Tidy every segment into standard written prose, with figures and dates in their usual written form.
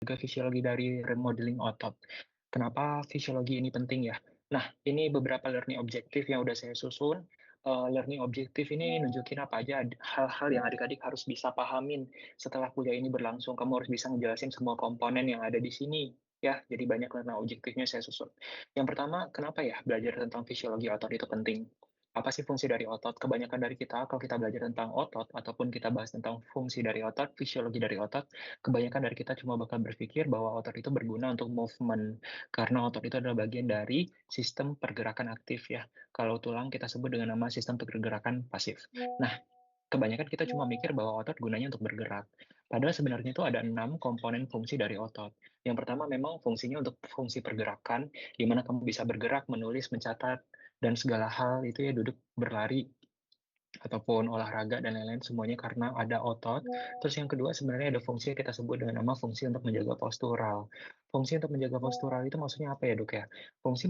juga fisiologi dari remodeling otot. Kenapa fisiologi ini penting ya? Nah, ini beberapa learning objektif yang udah saya susun. Learning objektif ini nunjukin apa aja hal-hal yang adik-adik harus bisa pahamin setelah kuliah ini berlangsung. Kamu harus bisa ngejelasin semua komponen yang ada di sini. Ya, jadi banyak learning objektifnya saya susun. Yang pertama, kenapa ya belajar tentang fisiologi otot itu penting? Apa sih fungsi dari otot? Kebanyakan dari kita, kalau kita belajar tentang otot, ataupun kita bahas tentang fungsi dari otot, fisiologi dari otot, kebanyakan dari kita cuma bakal berpikir bahwa otot itu berguna untuk movement, karena otot itu adalah bagian dari sistem pergerakan aktif ya. Kalau tulang kita sebut dengan nama sistem pergerakan pasif. Nah, kebanyakan kita cuma mikir bahwa otot gunanya untuk bergerak. Padahal sebenarnya itu ada 6 komponen fungsi dari otot. Yang pertama memang fungsinya untuk fungsi pergerakan, di mana kamu bisa bergerak, menulis, mencatat, dan segala hal itu ya duduk, berlari, ataupun olahraga dan lain-lain semuanya karena ada otot. Terus yang kedua sebenarnya ada fungsi yang kita sebut dengan nama fungsi untuk menjaga postural. Fungsi untuk menjaga postural itu maksudnya apa ya dok ya? Fungsi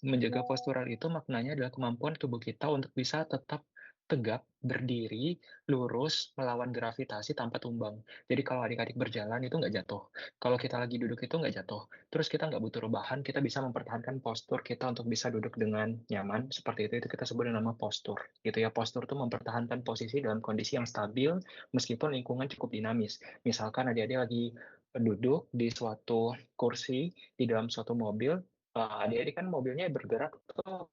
menjaga postural itu maknanya adalah kemampuan tubuh kita untuk bisa tetap tegap, berdiri, lurus, melawan gravitasi tanpa tumbang. Jadi kalau adik-adik berjalan itu nggak jatuh. Kalau kita lagi duduk itu nggak jatuh. Terus kita nggak butuh rebahan, kita bisa mempertahankan postur kita untuk bisa duduk dengan nyaman. Seperti itu kita sebut dengan nama postur. Gitu ya, postur itu mempertahankan posisi dalam kondisi yang stabil meskipun lingkungan cukup dinamis. Misalkan adik-adik lagi duduk di suatu kursi di dalam suatu mobil, adik-adik kan mobilnya bergerak tuh,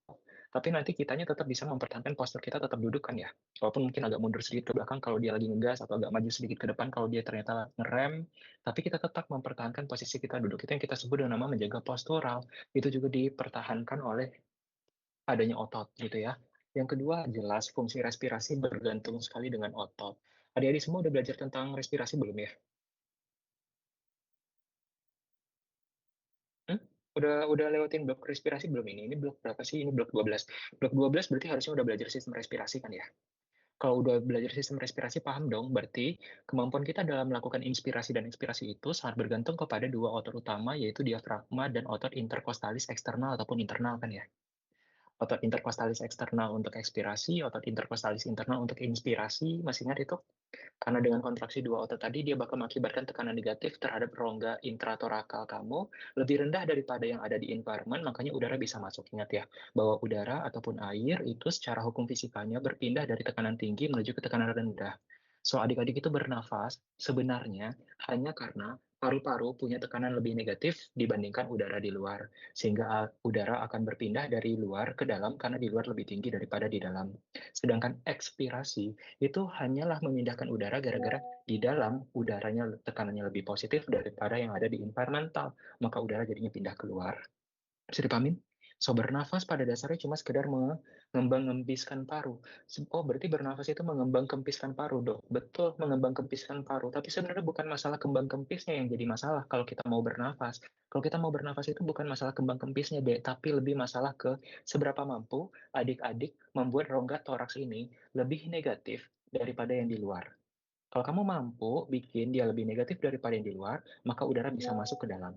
tapi nanti kitanya tetap bisa mempertahankan postur kita tetap duduk kan ya. Walaupun mungkin agak mundur sedikit ke belakang kalau dia lagi ngegas atau agak maju sedikit ke depan kalau dia ternyata ngerem, tapi kita tetap mempertahankan posisi kita duduk. Itu yang kita sebut dengan nama menjaga postural. Itu juga dipertahankan oleh adanya otot gitu ya. Yang kedua, jelas fungsi respirasi bergantung sekali dengan otot. Adik-adik semua udah belajar tentang respirasi belum ya? Hmm? Udah lewatin blok respirasi belum ini? Ini blok berapa sih? Ini blok 12. Blok 12 berarti harusnya udah belajar sistem respirasi kan ya? Kalau udah belajar sistem respirasi, paham dong, berarti kemampuan kita dalam melakukan inspirasi dan ekspirasi itu sangat bergantung kepada dua otot utama, yaitu diafragma dan otot interkostalis eksternal ataupun internal kan ya. Otot interkostalis eksternal untuk ekspirasi, otot interkostalis internal untuk inspirasi, masih ingat itu? Karena dengan kontraksi dua otot tadi, dia bakal mengakibatkan tekanan negatif terhadap rongga intratorakal kamu lebih rendah daripada yang ada di environment, makanya udara bisa masuk. Ingat ya, bahwa udara ataupun air itu secara hukum fisikanya berpindah dari tekanan tinggi menuju ke tekanan rendah. So, adik-adik itu bernafas sebenarnya hanya karena paru-paru punya tekanan lebih negatif dibandingkan udara di luar. Sehingga udara akan berpindah dari luar ke dalam karena di luar lebih tinggi daripada di dalam. Sedangkan ekspirasi itu hanyalah memindahkan udara gara-gara di dalam udaranya tekanannya lebih positif daripada yang ada di environmental, maka udara jadinya pindah keluar. Bisa dipahamin? So, bernafas pada dasarnya cuma sekedar mengembang-kempiskan paru. Oh, berarti bernafas itu mengembang-kempiskan paru, dok. Betul, mengembang-kempiskan paru. Tapi sebenarnya bukan masalah kembang-kempisnya yang jadi masalah kalau kita mau bernafas. Kalau kita mau bernafas itu bukan masalah kembang-kempisnya, dek. Tapi lebih masalah ke seberapa mampu adik-adik membuat rongga toraks ini lebih negatif daripada yang di luar. Kalau kamu mampu bikin dia lebih negatif daripada yang di luar, maka udara bisa masuk ke dalam.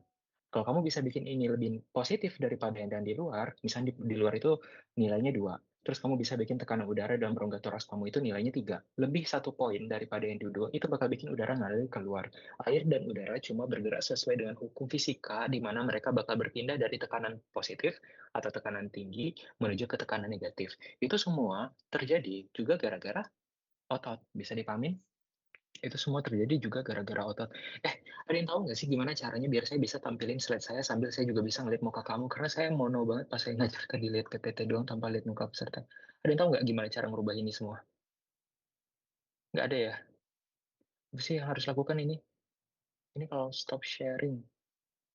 Kalau kamu bisa bikin ini lebih positif daripada yang di luar, misalnya di luar itu nilainya 2, terus kamu bisa bikin tekanan udara dalam rongga toraks kamu itu nilainya 3, lebih 1 poin daripada yang di 2, itu bakal bikin udara ngalir keluar. Air dan udara cuma bergerak sesuai dengan hukum fisika, di mana mereka bakal berpindah dari tekanan positif atau tekanan tinggi menuju ke tekanan negatif. Itu semua terjadi juga gara-gara otot. Bisa dipahami? Itu semua terjadi juga gara-gara otot. Ada yang tahu nggak sih gimana caranya biar saya bisa tampilin slide saya sambil saya juga bisa ngeliat muka kamu? Karena saya mono banget pas saya ngajar tadi lihat PPT doang tanpa lihat muka peserta. Ada yang tahu nggak gimana cara merubah ini semua? Nggak ada ya? Apa sih yang harus lakukan ini? Ini kalau stop sharing,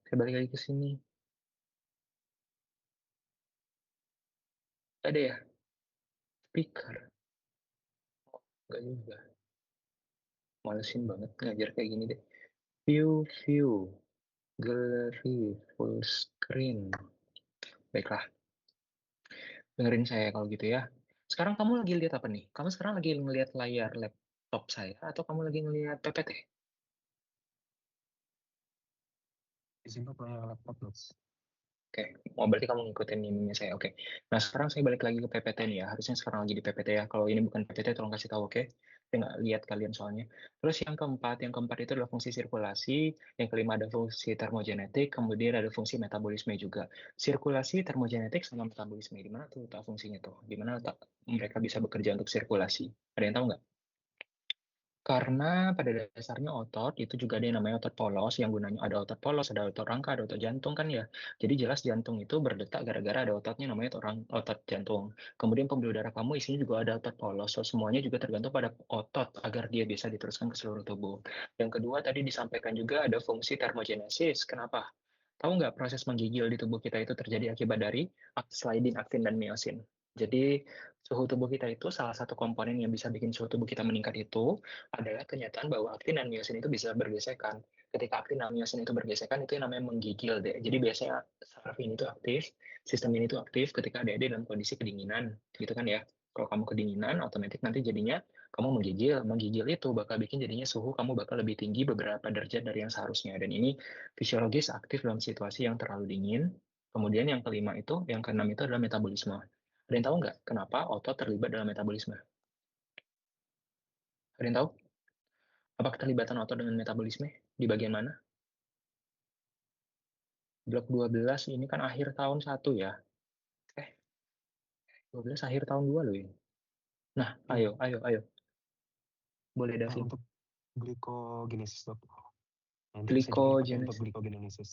saya balik lagi ke sini. Nggak ada ya? Speaker. Nggak juga. Malesin banget ngajar kayak gini deh. View, gallery, full screen. Baiklah, dengerin saya kalau gitu ya. Sekarang kamu lagi lihat apa nih? Kamu sekarang lagi ngelihat layar laptop saya atau kamu lagi ngelihat PPT? Di sini tuh punya laptop, Bos. Oke, oh berarti kamu ngikutin ininya saya. Oke. Nah, sekarang saya balik lagi ke PPT nih ya. Harusnya sekarang lagi di PPT ya. Kalau ini bukan PPT, tolong kasih tahu, oke? Saya nggak lihat kalian soalnya. Terus yang keempat itu adalah fungsi sirkulasi, yang kelima ada fungsi termogenetik, kemudian ada fungsi metabolisme juga. Sirkulasi, termogenetik, sama metabolisme. Di mana tuh letak fungsinya tuh? Di mana letak mereka bisa bekerja untuk sirkulasi? Ada yang tahu nggak? Karena pada dasarnya otot itu juga ada yang namanya otot polos, yang gunanya ada otot polos, ada otot rangka, ada otot jantung kan ya. Jadi jelas jantung itu berdetak gara-gara ada ototnya namanya otot jantung. Kemudian pembuluh darah kamu isinya juga ada otot polos. So, semuanya juga tergantung pada otot agar dia bisa diteruskan ke seluruh tubuh. Yang kedua tadi disampaikan juga ada fungsi termogenesis. Kenapa? Tahu nggak proses menggigil di tubuh kita itu terjadi akibat dari sliding aktin dan miosin. Jadi suhu tubuh kita itu salah satu komponen yang bisa bikin suhu tubuh kita meningkat itu adalah kenyataan bahwa aktin dan miosin itu bisa bergesekan. Ketika aktin dan miosin itu bergesekan, itu yang namanya menggigil deh. Jadi biasanya saraf ini tuh aktif, sistem ini tuh aktif ketika adik-adik dalam kondisi kedinginan, gitu kan ya. Kalau kamu kedinginan, otomatis nanti jadinya kamu menggigil. Menggigil itu bakal bikin jadinya suhu kamu bakal lebih tinggi beberapa derajat dari yang seharusnya. Dan ini fisiologis aktif dalam situasi yang terlalu dingin. Kemudian yang kelima itu, yang keenam itu adalah metabolisme. Ada yang tahu nggak kenapa otot terlibat dalam metabolisme? Ada yang tahu? Apa keterlibatan otot dengan metabolisme? Di bagian mana? Blok 12 ini kan akhir tahun 1 ya. 12 akhir tahun 2 loh ini. Nah, ayo, Iya, ayo, ayo. Boleh Davin. untuk glikogenesis, Dok. Nanti bisa juga dipakai untuk Glikogenesis. glikogenesis.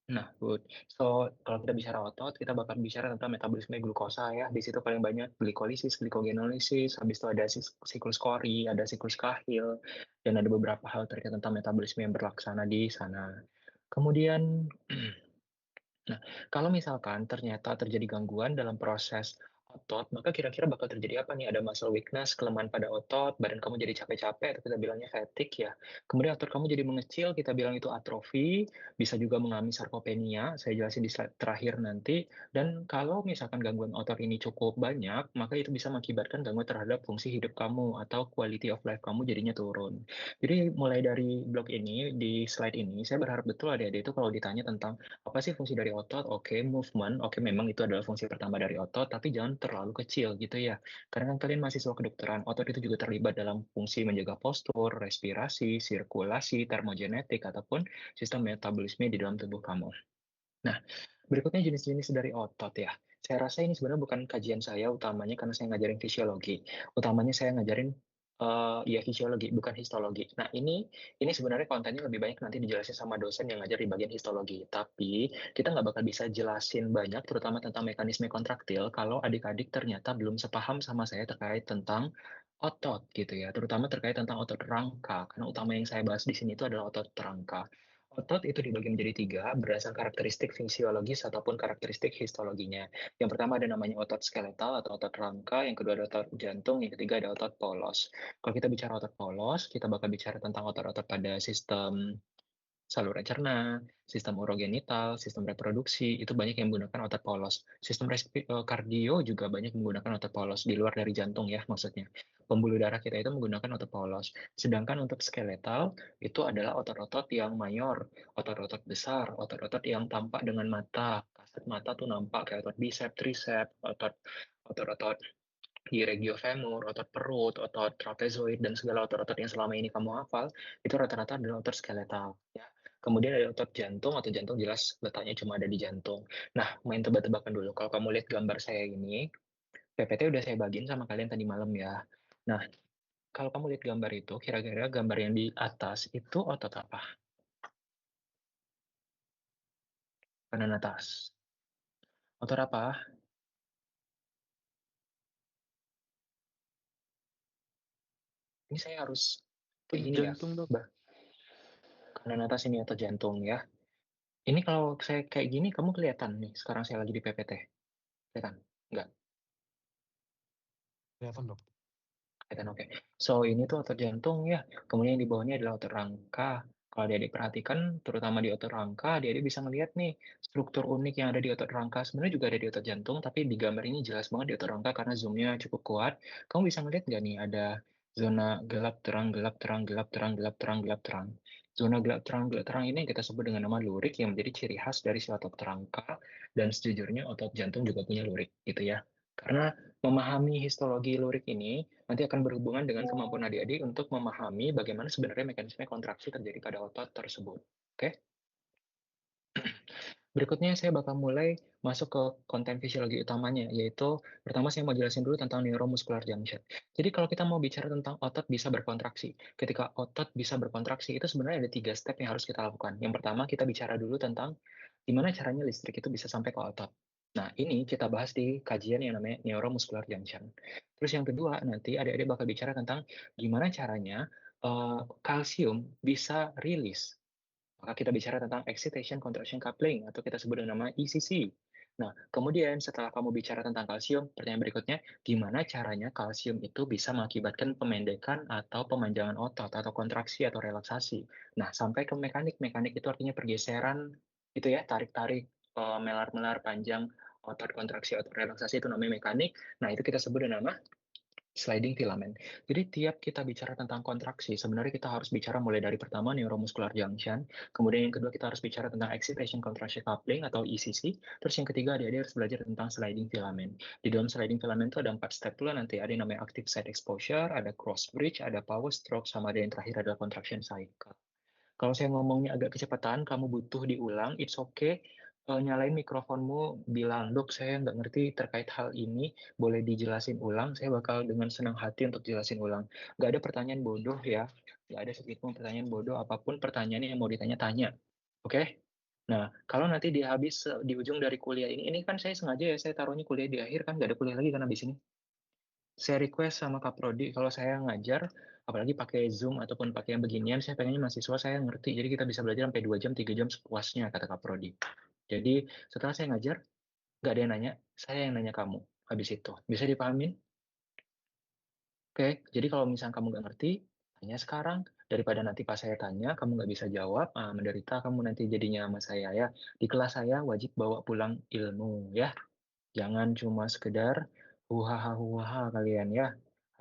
Nah, good. So, kalau kita bicara otot, kita bakal bicara tentang metabolisme glukosa ya. Di situ paling banyak glikolisis, glikogenolisis, habis itu ada siklus Cori, ada siklus Cahill, dan ada beberapa hal terkait tentang metabolisme yang berlaksana di sana. Kemudian, nah, kalau misalkan ternyata terjadi gangguan dalam proses otot, maka kira-kira bakal terjadi apa nih? Ada muscle weakness, kelemahan pada otot, badan kamu jadi capek-capek, atau kita bilangnya fatigue ya. Kemudian otot kamu jadi mengecil, kita bilang itu atrofi, bisa juga mengalami sarkopenia, saya jelasin di slide terakhir nanti. Dan kalau misalkan gangguan otot ini cukup banyak, maka itu bisa mengakibatkan gangguan terhadap fungsi hidup kamu, atau quality of life kamu jadinya turun. Jadi mulai dari blog ini, di slide ini, saya berharap betul adik-adik itu kalau ditanya tentang apa sih fungsi dari otot? Oke, movement. Oke, memang itu adalah fungsi pertama dari otot, tapi jangan terlalu kecil gitu ya. Karena kan kalian mahasiswa kedokteran, otot itu juga terlibat dalam fungsi menjaga postur, respirasi, sirkulasi, termogenetik, ataupun sistem metabolisme di dalam tubuh kamu. Nah, berikutnya jenis-jenis dari otot ya. Saya rasa ini sebenarnya bukan kajian saya utamanya karena saya ngajarin fisiologi. Utamanya saya ngajarin ya fisiologi, bukan histologi. Nah, ini sebenarnya kontennya lebih banyak nanti dijelasin sama dosen yang ngajar di bagian histologi. Tapi kita nggak bakal bisa jelasin banyak, terutama tentang mekanisme kontraktil, kalau adik-adik ternyata belum sepaham sama saya terkait tentang otot gitu ya, terutama terkait tentang otot rangka. Karena utama yang saya bahas di sini itu adalah otot rangka. Otot itu dibagi menjadi tiga berdasarkan karakteristik fisiologis ataupun karakteristik histologinya. Yang pertama ada namanya otot skeletal atau otot rangka, yang kedua ada otot jantung, yang ketiga ada otot polos. Kalau kita bicara otot polos, kita bakal bicara tentang otot-otot pada sistem saluran cerna, sistem urogenital, sistem reproduksi, itu banyak yang menggunakan otot polos. Sistem kardio juga banyak menggunakan otot polos, di luar dari jantung ya maksudnya. Pembuluh darah kita itu menggunakan otot polos. Sedangkan untuk skeletal, itu adalah otot-otot yang mayor, otot-otot besar, otot-otot yang tampak dengan mata. Kasat mata tuh nampak kayak otot bicep, tricep, otot-otot di regiofemur, otot perut, otot trapezoid, dan segala otot-otot yang selama ini kamu hafal, itu rata-rata adalah otot skeletal. Ya. Kemudian ada otot jantung jelas letaknya cuma ada di jantung. Nah, main tebak-tebakan dulu. Kalau kamu lihat gambar saya ini, PPT udah saya bagiin sama kalian tadi malam ya. Nah, kalau kamu lihat gambar itu, kira-kira gambar yang di atas itu otot apa? Kanan atas. Otot apa? Ini saya harus kayak gini ya. Jantung, Dok. Kanan atas ini otot jantung ya. Ini kalau saya kayak gini, kamu kelihatan nih. Sekarang saya lagi di PPT. Kelihatan? Enggak. Kelihatan, Dok. Kelihatan, oke. So, ini tuh otot jantung ya. Kemudian di bawahnya adalah otot rangka. Kalau adik perhatikan, terutama di otot rangka, adik bisa melihat nih, struktur unik yang ada di otot rangka. Sebenarnya juga ada di otot jantung, tapi di gambar ini jelas banget di otot rangka karena zoomnya cukup kuat. Kamu bisa melihat nggak nih, ada zona gelap, terang, gelap, terang, gelap, terang, gelap, terang, gelap, terang. Zona gelap, terang ini yang kita sebut dengan nama lurik yang menjadi ciri khas dari si otot rangka, dan sejujurnya otot jantung juga punya lurik, gitu ya. Karena memahami histologi lurik ini nanti akan berhubungan dengan kemampuan adik-adik untuk memahami bagaimana sebenarnya mekanisme kontraksi terjadi pada otot tersebut. Oke? Berikutnya saya bakal mulai masuk ke konten fisiologi utamanya, yaitu pertama saya mau jelasin dulu tentang neuromuscular junction. Jadi kalau kita mau bicara tentang otot bisa berkontraksi, ketika otot bisa berkontraksi itu sebenarnya ada 3 step yang harus kita lakukan. Yang pertama kita bicara dulu tentang gimana caranya listrik itu bisa sampai ke otot. Nah, ini kita bahas di kajian yang namanya neuromuscular junction. Terus yang kedua, nanti adik-adik bakal bicara tentang gimana caranya kalsium bisa rilis, maka kita bicara tentang excitation contraction coupling atau kita sebut dengan nama ECC. Nah, kemudian setelah kamu bicara tentang kalsium, pertanyaan berikutnya, gimana caranya kalsium itu bisa mengakibatkan pemendekan atau pemanjangan otot atau kontraksi atau relaksasi. Nah, sampai ke mekanik. Mekanik itu artinya pergeseran itu ya, tarik-tarik, melar-melar panjang otot kontraksi atau relaksasi itu namanya mekanik. Nah, itu kita sebut dengan nama sliding filament. Jadi tiap kita bicara tentang kontraksi, sebenarnya kita harus bicara mulai dari pertama neuromuscular junction, kemudian yang kedua kita harus bicara tentang excitation contraction coupling atau ECC, terus yang ketiga adik-adik harus belajar tentang sliding filament. Di dalam sliding filament itu ada 4 step pula nanti, ada yang namanya active site exposure, ada cross bridge, ada power stroke, sama ada yang terakhir adalah contraction cycle. Kalau saya ngomongnya agak kecepatan, kamu butuh diulang, it's okay. Nyalain mikrofonmu, bilang, "Dok, saya nggak ngerti terkait hal ini, boleh dijelasin ulang?" Saya bakal dengan senang hati untuk jelasin ulang. Nggak ada pertanyaan bodoh ya, nggak ada sedikitpun pertanyaan bodoh, apapun pertanyaannya yang mau ditanya, tanya. Oke? Nah, kalau nanti di habis, di ujung dari kuliah ini kan saya sengaja ya, saya taruhnya kuliah di akhir kan, nggak ada kuliah lagi kan habis ini. Saya request sama Kak Prodi, kalau saya ngajar, apalagi pakai Zoom ataupun pakai yang beginian, saya pengennya mahasiswa saya ngerti. Jadi kita bisa belajar sampai 2 jam, 3 jam sepuasnya, kata Kak Prodi. Jadi setelah saya ngajar, nggak ada yang nanya, saya yang nanya kamu. Habis itu. Bisa dipahamin? Oke, jadi kalau misalnya kamu nggak ngerti, tanya sekarang. Daripada nanti pas saya tanya, kamu nggak bisa jawab, menderita kamu nanti jadinya sama saya ya. Di kelas saya wajib bawa pulang ilmu ya. Jangan cuma sekedar huhaha kalian ya,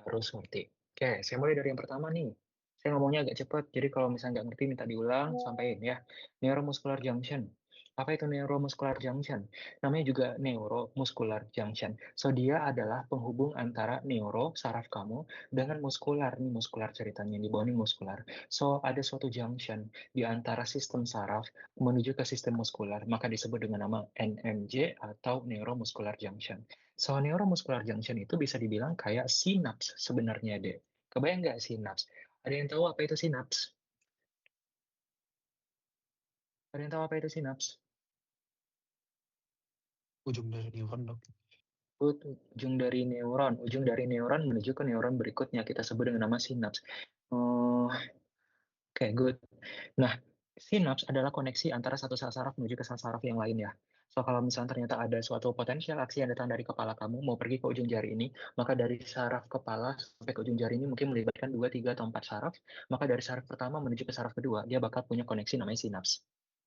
harus ngerti. Oke, saya mulai dari yang pertama nih. Saya ngomongnya agak cepat, jadi kalau misalnya nggak ngerti minta diulang, sampaikan ya. Neuromuscular junction. Apa itu neuromuscular junction? Namanya juga neuromuscular junction. So, dia adalah penghubung antara neuro, saraf kamu, dengan muskular. Ini muskular ceritanya, di bawah ini muskular. So, ada suatu junction di antara sistem saraf menuju ke sistem muskular, maka disebut dengan nama NMJ atau neuromuscular junction. So, neuromuscular junction itu bisa dibilang kayak sinaps sebenarnya deh. Kebayang nggak sinaps? Ada yang tahu apa itu sinaps? Ada yang tahu apa itu sinaps? Ujung dari neuron, Dok. Ujung dari neuron menuju ke neuron berikutnya kita sebut dengan nama sinaps. Oh, oke, good. Nah, sinaps adalah koneksi antara satu sel saraf menuju ke sel saraf yang lain ya. So, kalau misalnya ternyata ada suatu potensial aksi yang datang dari kepala kamu, mau pergi ke ujung jari ini, maka dari saraf kepala sampai ke ujung jari ini mungkin melibatkan 2, 3, atau 4 saraf, maka dari saraf pertama menuju ke saraf kedua, dia bakal punya koneksi namanya sinaps.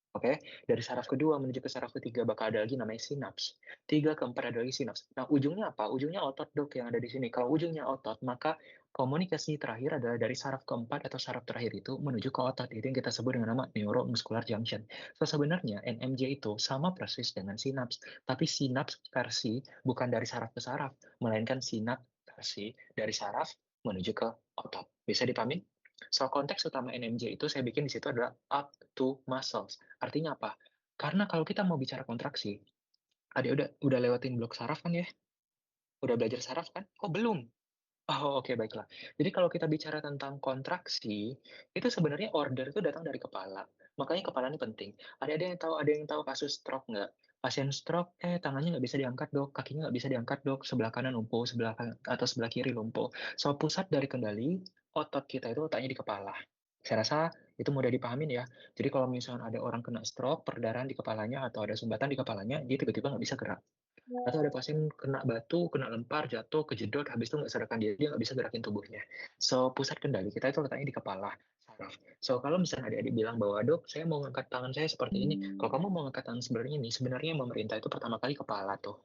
Oke, dari saraf kedua menuju ke saraf ketiga bakal ada lagi namanya sinaps. Tiga ke empat ada lagi sinaps. Nah, ujungnya apa? Ujungnya otot dok yang ada di sini. Kalau ujungnya otot, maka komunikasi terakhir adalah dari saraf keempat atau saraf terakhir itu menuju ke otot. Itu yang kita sebut dengan nama neuromuscular junction. So, sebenarnya NMJ itu sama persis dengan sinaps, tapi sinaps versi bukan dari saraf ke saraf, melainkan sinaps versi dari saraf menuju ke otot. Bisa dipahami? So, konteks utama NMJ itu saya bikin di situ adalah up to muscles. Artinya apa? Karena kalau kita mau bicara kontraksi, adik udah lewatin blok saraf kan ya? Udah belajar saraf kan? Oh, belum. Oh, oke, baiklah. Jadi kalau kita bicara tentang kontraksi, itu sebenarnya order itu datang dari kepala. Makanya kepala ini penting. Ada yang tahu kasus stroke nggak? Pasien stroke, tangannya nggak bisa diangkat dok, kakinya nggak bisa diangkat dok, sebelah kanan lumpuh, sebelah atau sebelah kiri lumpuh. So, pusat dari kendali otot kita itu letaknya di kepala. Saya rasa itu mudah dipahamin ya. Jadi kalau misalnya ada orang kena stroke, perdarahan di kepalanya atau ada sumbatan di kepalanya, dia tiba-tiba nggak bisa gerak. Atau ada pasien kena batu, kena lempar, jatuh, kejedot, habis itu nggak sadarkan diri, dia nggak bisa gerakin tubuhnya. So, pusat kendali kita itu letaknya di kepala, saraf. So, kalau misalnya adik-adik bilang bahwa, dok, saya mau ngangkat tangan saya seperti ini. Kalau kamu mau ngangkat tangan sebenarnya ini, sebenarnya pemerintah itu pertama kali kepala tuh.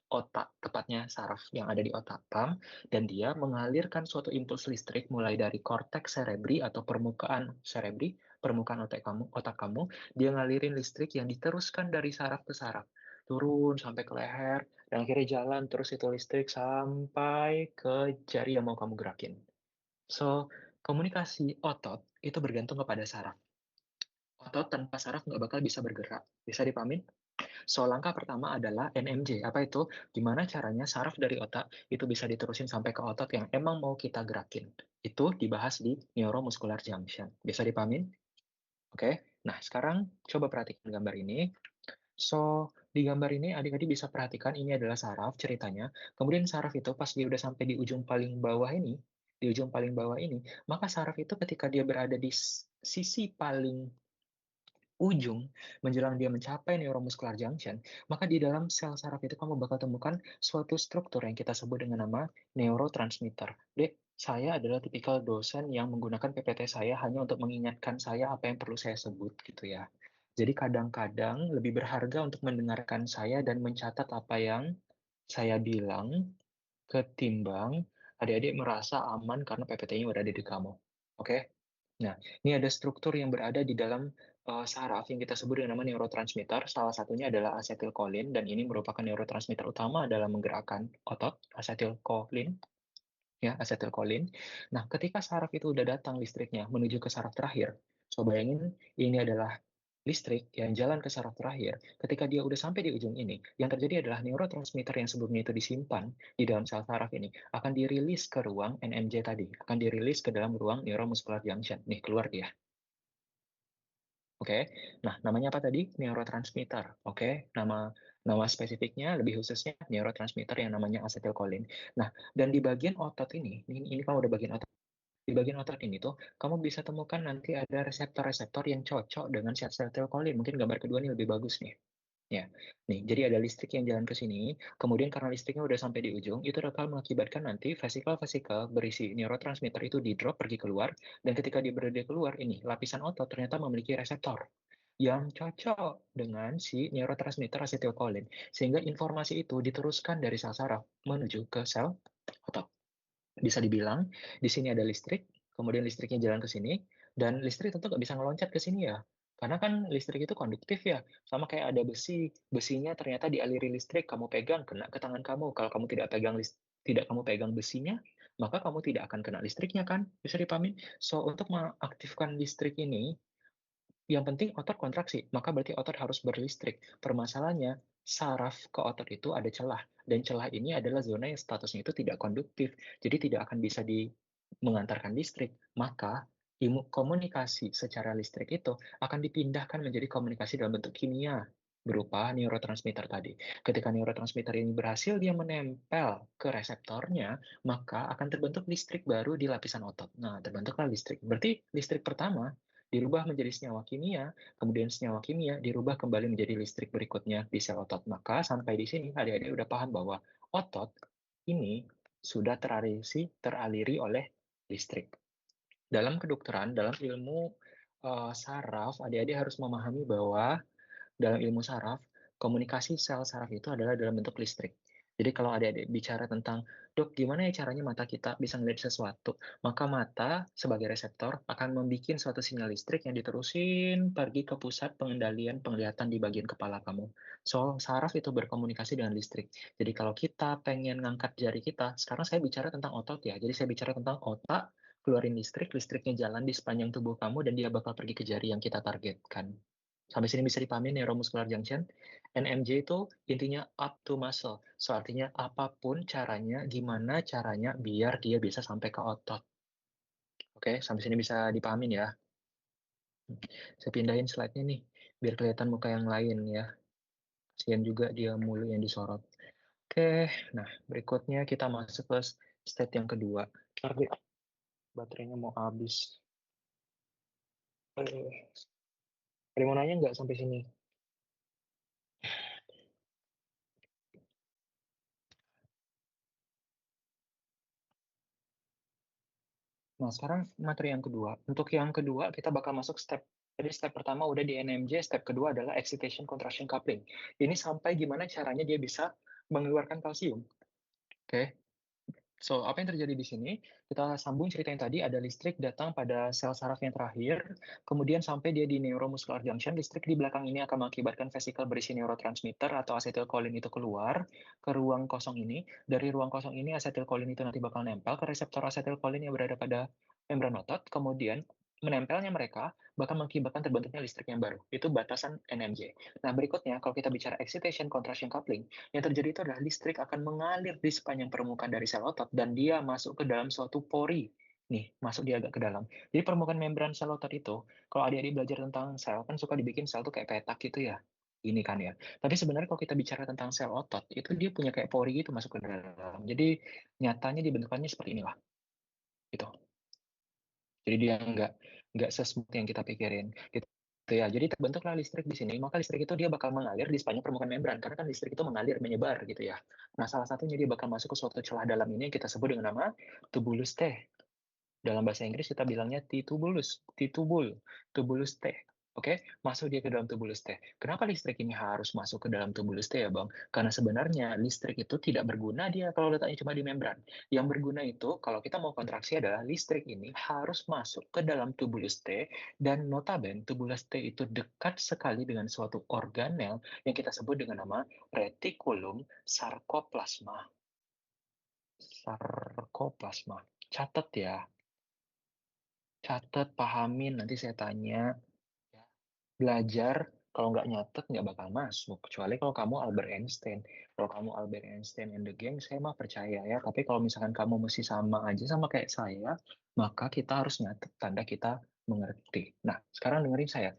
Otak, tepatnya saraf yang ada di otak PAM, dan dia mengalirkan suatu impuls listrik mulai dari korteks cerebri atau permukaan cerebri, permukaan otak kamu, dia ngalirin listrik yang diteruskan dari saraf ke saraf. turun sampai ke leher, dan akhirnya jalan terus itu listrik sampai ke jari yang mau kamu gerakin. So, komunikasi otot itu bergantung kepada saraf. Otot tanpa saraf nggak bakal bisa bergerak. Bisa dipahamin? So, langkah pertama adalah NMJ. Apa itu? Gimana caranya saraf dari otak itu bisa diterusin sampai ke otot yang emang mau kita gerakin. Itu dibahas di neuromuscular junction. Bisa dipahamin? Oke. Nah, sekarang coba perhatikan gambar ini. So, di gambar ini adik-adik bisa perhatikan ini adalah saraf ceritanya. Kemudian saraf itu pas dia udah sampai di ujung paling bawah ini, maka saraf itu ketika dia berada di sisi paling ujung menjelang dia mencapai neuromuscular junction, maka di dalam sel saraf itu kamu bakal temukan suatu struktur yang kita sebut dengan nama neurotransmitter. Dek, saya adalah tipikal dosen yang menggunakan PPT saya hanya untuk mengingatkan saya apa yang perlu saya sebut gitu ya. Jadi kadang-kadang lebih berharga untuk mendengarkan saya dan mencatat apa yang saya bilang ketimbang adik-adik merasa aman karena PPT-nya berada di kamu. Oke? Nah, ini ada struktur yang berada di dalam saraf yang kita sebut dengan nama neurotransmitter. Salah satunya adalah asetilkolin, dan ini merupakan neurotransmitter utama dalam menggerakkan otot, asetilkolin. Ya, asetilkolin. Nah, ketika saraf itu udah datang listriknya menuju ke saraf terakhir, so bayangin ini adalah listrik yang jalan ke saraf terakhir. Ketika dia udah sampai di ujung ini, yang terjadi adalah neurotransmitter yang sebelumnya itu disimpan di dalam sel saraf ini akan dirilis ke ruang NMJ tadi, akan dirilis ke dalam ruang neuromuscular junction. Nih, keluar dia. Oke. Nah, namanya apa tadi? Neurotransmitter. Oke. Nama spesifiknya lebih khususnya neurotransmitter yang namanya asetilkolin. Nah, dan di bagian otot ini kalau udah bagian otot, di bagian otot ini tuh kamu bisa temukan nanti ada reseptor-reseptor yang cocok dengan si asetilkolin. Mungkin gambar kedua ini lebih bagus nih. Ya, nih, jadi ada listrik yang jalan ke sini, kemudian karena listriknya udah sampai di ujung, itu bakal mengakibatkan nanti vesikel-vesikel berisi neurotransmitter itu di-drop pergi keluar, dan ketika dia berada keluar, ini, lapisan otot ternyata memiliki reseptor yang cocok dengan si neurotransmitter asetilkolin, sehingga informasi itu diteruskan dari sel saraf menuju ke sel otot. Bisa dibilang, di sini ada listrik, kemudian listriknya jalan ke sini, dan listrik tentu nggak bisa ngeloncat ke sini ya. Karena kan listrik itu konduktif ya, sama kayak ada besi, besinya ternyata dialiri listrik, kamu pegang, kena ke tangan kamu. Kalau kamu tidak kamu pegang besinya, maka kamu tidak akan kena listriknya kan? Bisa dipahami? So, untuk mengaktifkan listrik ini, yang penting otot kontraksi, maka berarti otot harus berlistrik. Permasalahannya, saraf ke otot itu ada celah, dan celah ini adalah zona yang statusnya itu tidak konduktif, jadi tidak akan bisa mengantarkan listrik. Maka, komunikasi secara listrik itu akan dipindahkan menjadi komunikasi dalam bentuk kimia, berupa neurotransmitter tadi. Ketika neurotransmitter ini berhasil dia menempel ke reseptornya, maka akan terbentuk listrik baru di lapisan otot. Nah, terbentuklah listrik. Berarti listrik pertama dirubah menjadi senyawa kimia, kemudian senyawa kimia dirubah kembali menjadi listrik berikutnya di sel otot. Maka sampai di sini adik-adik udah paham bahwa otot ini sudah teraliri oleh listrik. Dalam kedokteran, dalam ilmu saraf, adik-adik harus memahami bahwa dalam ilmu saraf, komunikasi sel saraf itu adalah dalam bentuk listrik. Jadi kalau adik-adik bicara tentang, dok, gimana ya caranya mata kita bisa melihat sesuatu? Maka mata sebagai reseptor akan membuat suatu sinyal listrik yang diterusin pergi ke pusat pengendalian penglihatan di bagian kepala kamu. So, saraf itu berkomunikasi dengan listrik. Jadi kalau kita pengen ngangkat jari kita, sekarang saya bicara tentang otot ya. Jadi saya bicara tentang otak, keluarin listrik, listriknya jalan di sepanjang tubuh kamu, dan dia bakal pergi ke jari yang kita targetkan. Sampai sini bisa dipahami neuromuscular junction. NMJ itu intinya up to muscle. So, artinya apapun caranya, gimana caranya biar dia bisa sampai ke otot. Oke, sampai sini bisa dipahamin ya. Saya pindahin slide-nya nih, biar kelihatan muka yang lain ya. Kasian juga dia mulu yang disorot. Oke, nah berikutnya kita masuk ke state yang kedua. Ntar deh, baterainya mau habis. Ada mau nanya nggak sampai sini? Nah, sekarang materi yang kedua. Untuk yang kedua, kita bakal masuk step. Jadi step pertama udah di NMJ, step kedua adalah excitation contraction coupling. Ini sampai gimana caranya dia bisa mengeluarkan kalsium. Oke. So, apa yang terjadi di sini, kita sambung cerita yang tadi, ada listrik datang pada sel saraf yang terakhir, kemudian sampai dia di neuromuscular junction, listrik di belakang ini akan mengakibatkan vesikel berisi neurotransmitter atau asetilkolin itu keluar ke ruang kosong ini. Dari ruang kosong ini, asetilkolin itu nanti bakal nempel ke reseptor asetilkolin yang berada pada membran otot, kemudian menempelnya mereka bakal mengakibatkan terbentuknya listrik yang baru. Itu batasan NMJ. Nah, berikutnya, kalau kita bicara excitation contraction coupling, yang terjadi itu adalah listrik akan mengalir di sepanjang permukaan dari sel otot dan dia masuk ke dalam suatu pori. Nih, masuk dia agak ke dalam. Jadi permukaan membran sel otot itu, kalau adik-adik belajar tentang sel, kan suka dibikin sel tuh kayak petak gitu ya. Ini kan ya. Tapi sebenarnya kalau kita bicara tentang sel otot, itu dia punya kayak pori gitu masuk ke dalam. Jadi nyatanya dibentukannya seperti inilah. Gitu. Jadi dia nggak sesmooth yang kita pikirin. Gitu ya. Jadi terbentuklah listrik di sini, maka listrik itu dia bakal mengalir di sepanjang permukaan membran, karena kan listrik itu mengalir, menyebar gitu ya. Nah, salah satunya dia bakal masuk ke suatu celah dalam ini yang kita sebut dengan nama tubulus T. Dalam bahasa Inggris kita bilangnya titubulus, tubulus T. Oke, masuk dia ke dalam tubulus T. Kenapa listrik ini harus masuk ke dalam tubulus T ya, Bang? Karena sebenarnya listrik itu tidak berguna dia kalau letaknya cuma di membran. Yang berguna itu, kalau kita mau kontraksi adalah listrik ini harus masuk ke dalam tubulus T, dan notabene tubulus T itu dekat sekali dengan suatu organel yang kita sebut dengan nama retikulum sarkoplasma. Sarkoplasma. Catat ya. Catat, pahamin, nanti saya tanya. Ya. Belajar, kalau nggak nyatet, nggak bakal masuk. Kecuali kalau kamu Albert Einstein. Kalau kamu Albert Einstein and the gang, saya mah percaya ya. Tapi kalau misalkan kamu masih sama aja sama kayak saya, maka kita harus nyatet tanda kita mengerti. Nah, sekarang dengerin saya.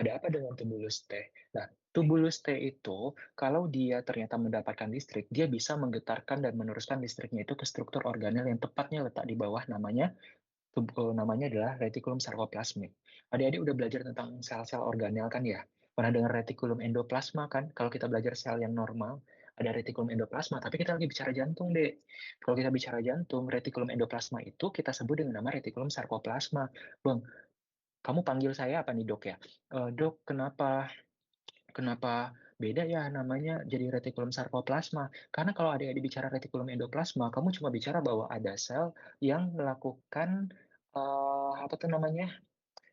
Ada apa dengan tubulus T? Nah, tubulus T itu, kalau dia ternyata mendapatkan listrik, dia bisa menggetarkan dan meneruskan listriknya itu ke struktur organel yang tepatnya letak di bawah, namanya adalah retikulum sarkoplasmik. Adik-adik udah belajar tentang sel-sel organel kan ya? Pernah dengar retikulum endoplasma kan? Kalau kita belajar sel yang normal, ada retikulum endoplasma, tapi kita lagi bicara jantung, deh. Kalau kita bicara jantung, retikulum endoplasma itu kita sebut dengan nama retikulum sarkoplasma. Bang, kamu panggil saya apa nih, Dok ya? Dok, kenapa kenapa beda ya namanya jadi retikulum sarkoplasma? Karena kalau adik-adik bicara retikulum endoplasma, kamu cuma bicara bahwa ada sel yang melakukan apa tuh namanya,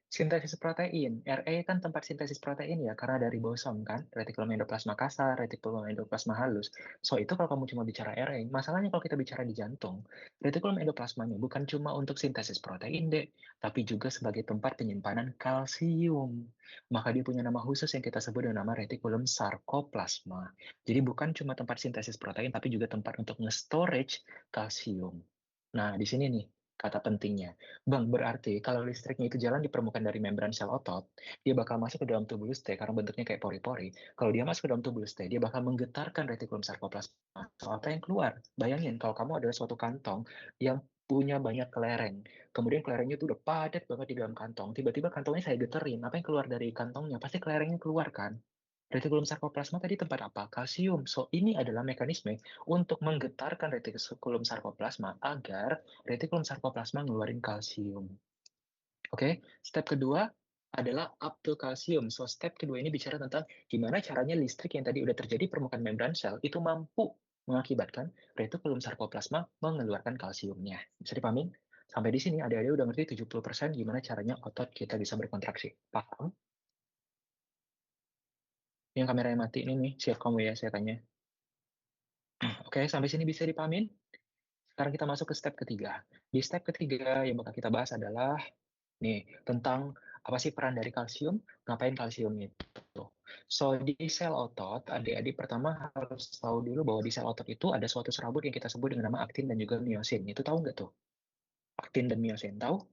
sintesis protein. RE kan tempat sintesis protein ya, karena dari ribosom kan, retikulum endoplasma kasar, retikulum endoplasma halus. So, itu kalau kamu cuma bicara RE. Masalahnya kalau kita bicara di jantung, retikulum endoplasmanya bukan cuma untuk sintesis protein, deh, tapi juga sebagai tempat penyimpanan kalsium. Maka dia punya nama khusus yang kita sebut dengan nama retikulum sarkoplasma. Jadi bukan cuma tempat sintesis protein, tapi juga tempat untuk nge-storage kalsium. Nah, di sini nih, kata pentingnya. Bang, berarti kalau listriknya itu jalan di permukaan dari membran sel otot, dia bakal masuk ke dalam tubulus T karena bentuknya kayak pori-pori. Kalau dia masuk ke dalam tubulus T, dia bakal menggetarkan retikulum sarkoplasma. So, apa yang keluar? Bayangin kalau kamu adalah suatu kantong yang punya banyak kelereng. Kemudian kelerengnya itu udah padat banget di dalam kantong. Tiba-tiba kantongnya saya geterin. Apa yang keluar dari kantongnya? Pasti kelerengnya keluar kan? Retikulum sarkoplasma tadi tempat apa? Kalsium. So, ini adalah mekanisme untuk menggetarkan retikulum sarkoplasma agar retikulum sarkoplasma ngeluarin kalsium. Oke, step kedua adalah up to kalsium. So, step kedua ini bicara tentang gimana caranya listrik yang tadi udah terjadi permukaan membran sel itu mampu mengakibatkan retikulum sarkoplasma mengeluarkan kalsiumnya. Bisa dipahamin? Sampai di sini adik-adik udah ngerti 70% gimana caranya otot kita bisa berkontraksi. Paham? Yang kameranya mati ini nih, siap kamu ya, saya tanya. Oke, sampai sini bisa dipahamin? Sekarang kita masuk ke step ketiga. Di step ketiga yang bakal kita bahas adalah nih, tentang apa sih peran dari kalsium, ngapain kalsium itu. So, di sel otot, adik-adik pertama harus tahu dulu bahwa di sel otot itu ada suatu serabut yang kita sebut dengan nama aktin dan juga miosin. Itu tahu nggak tuh? Aktin dan miosin, tahu?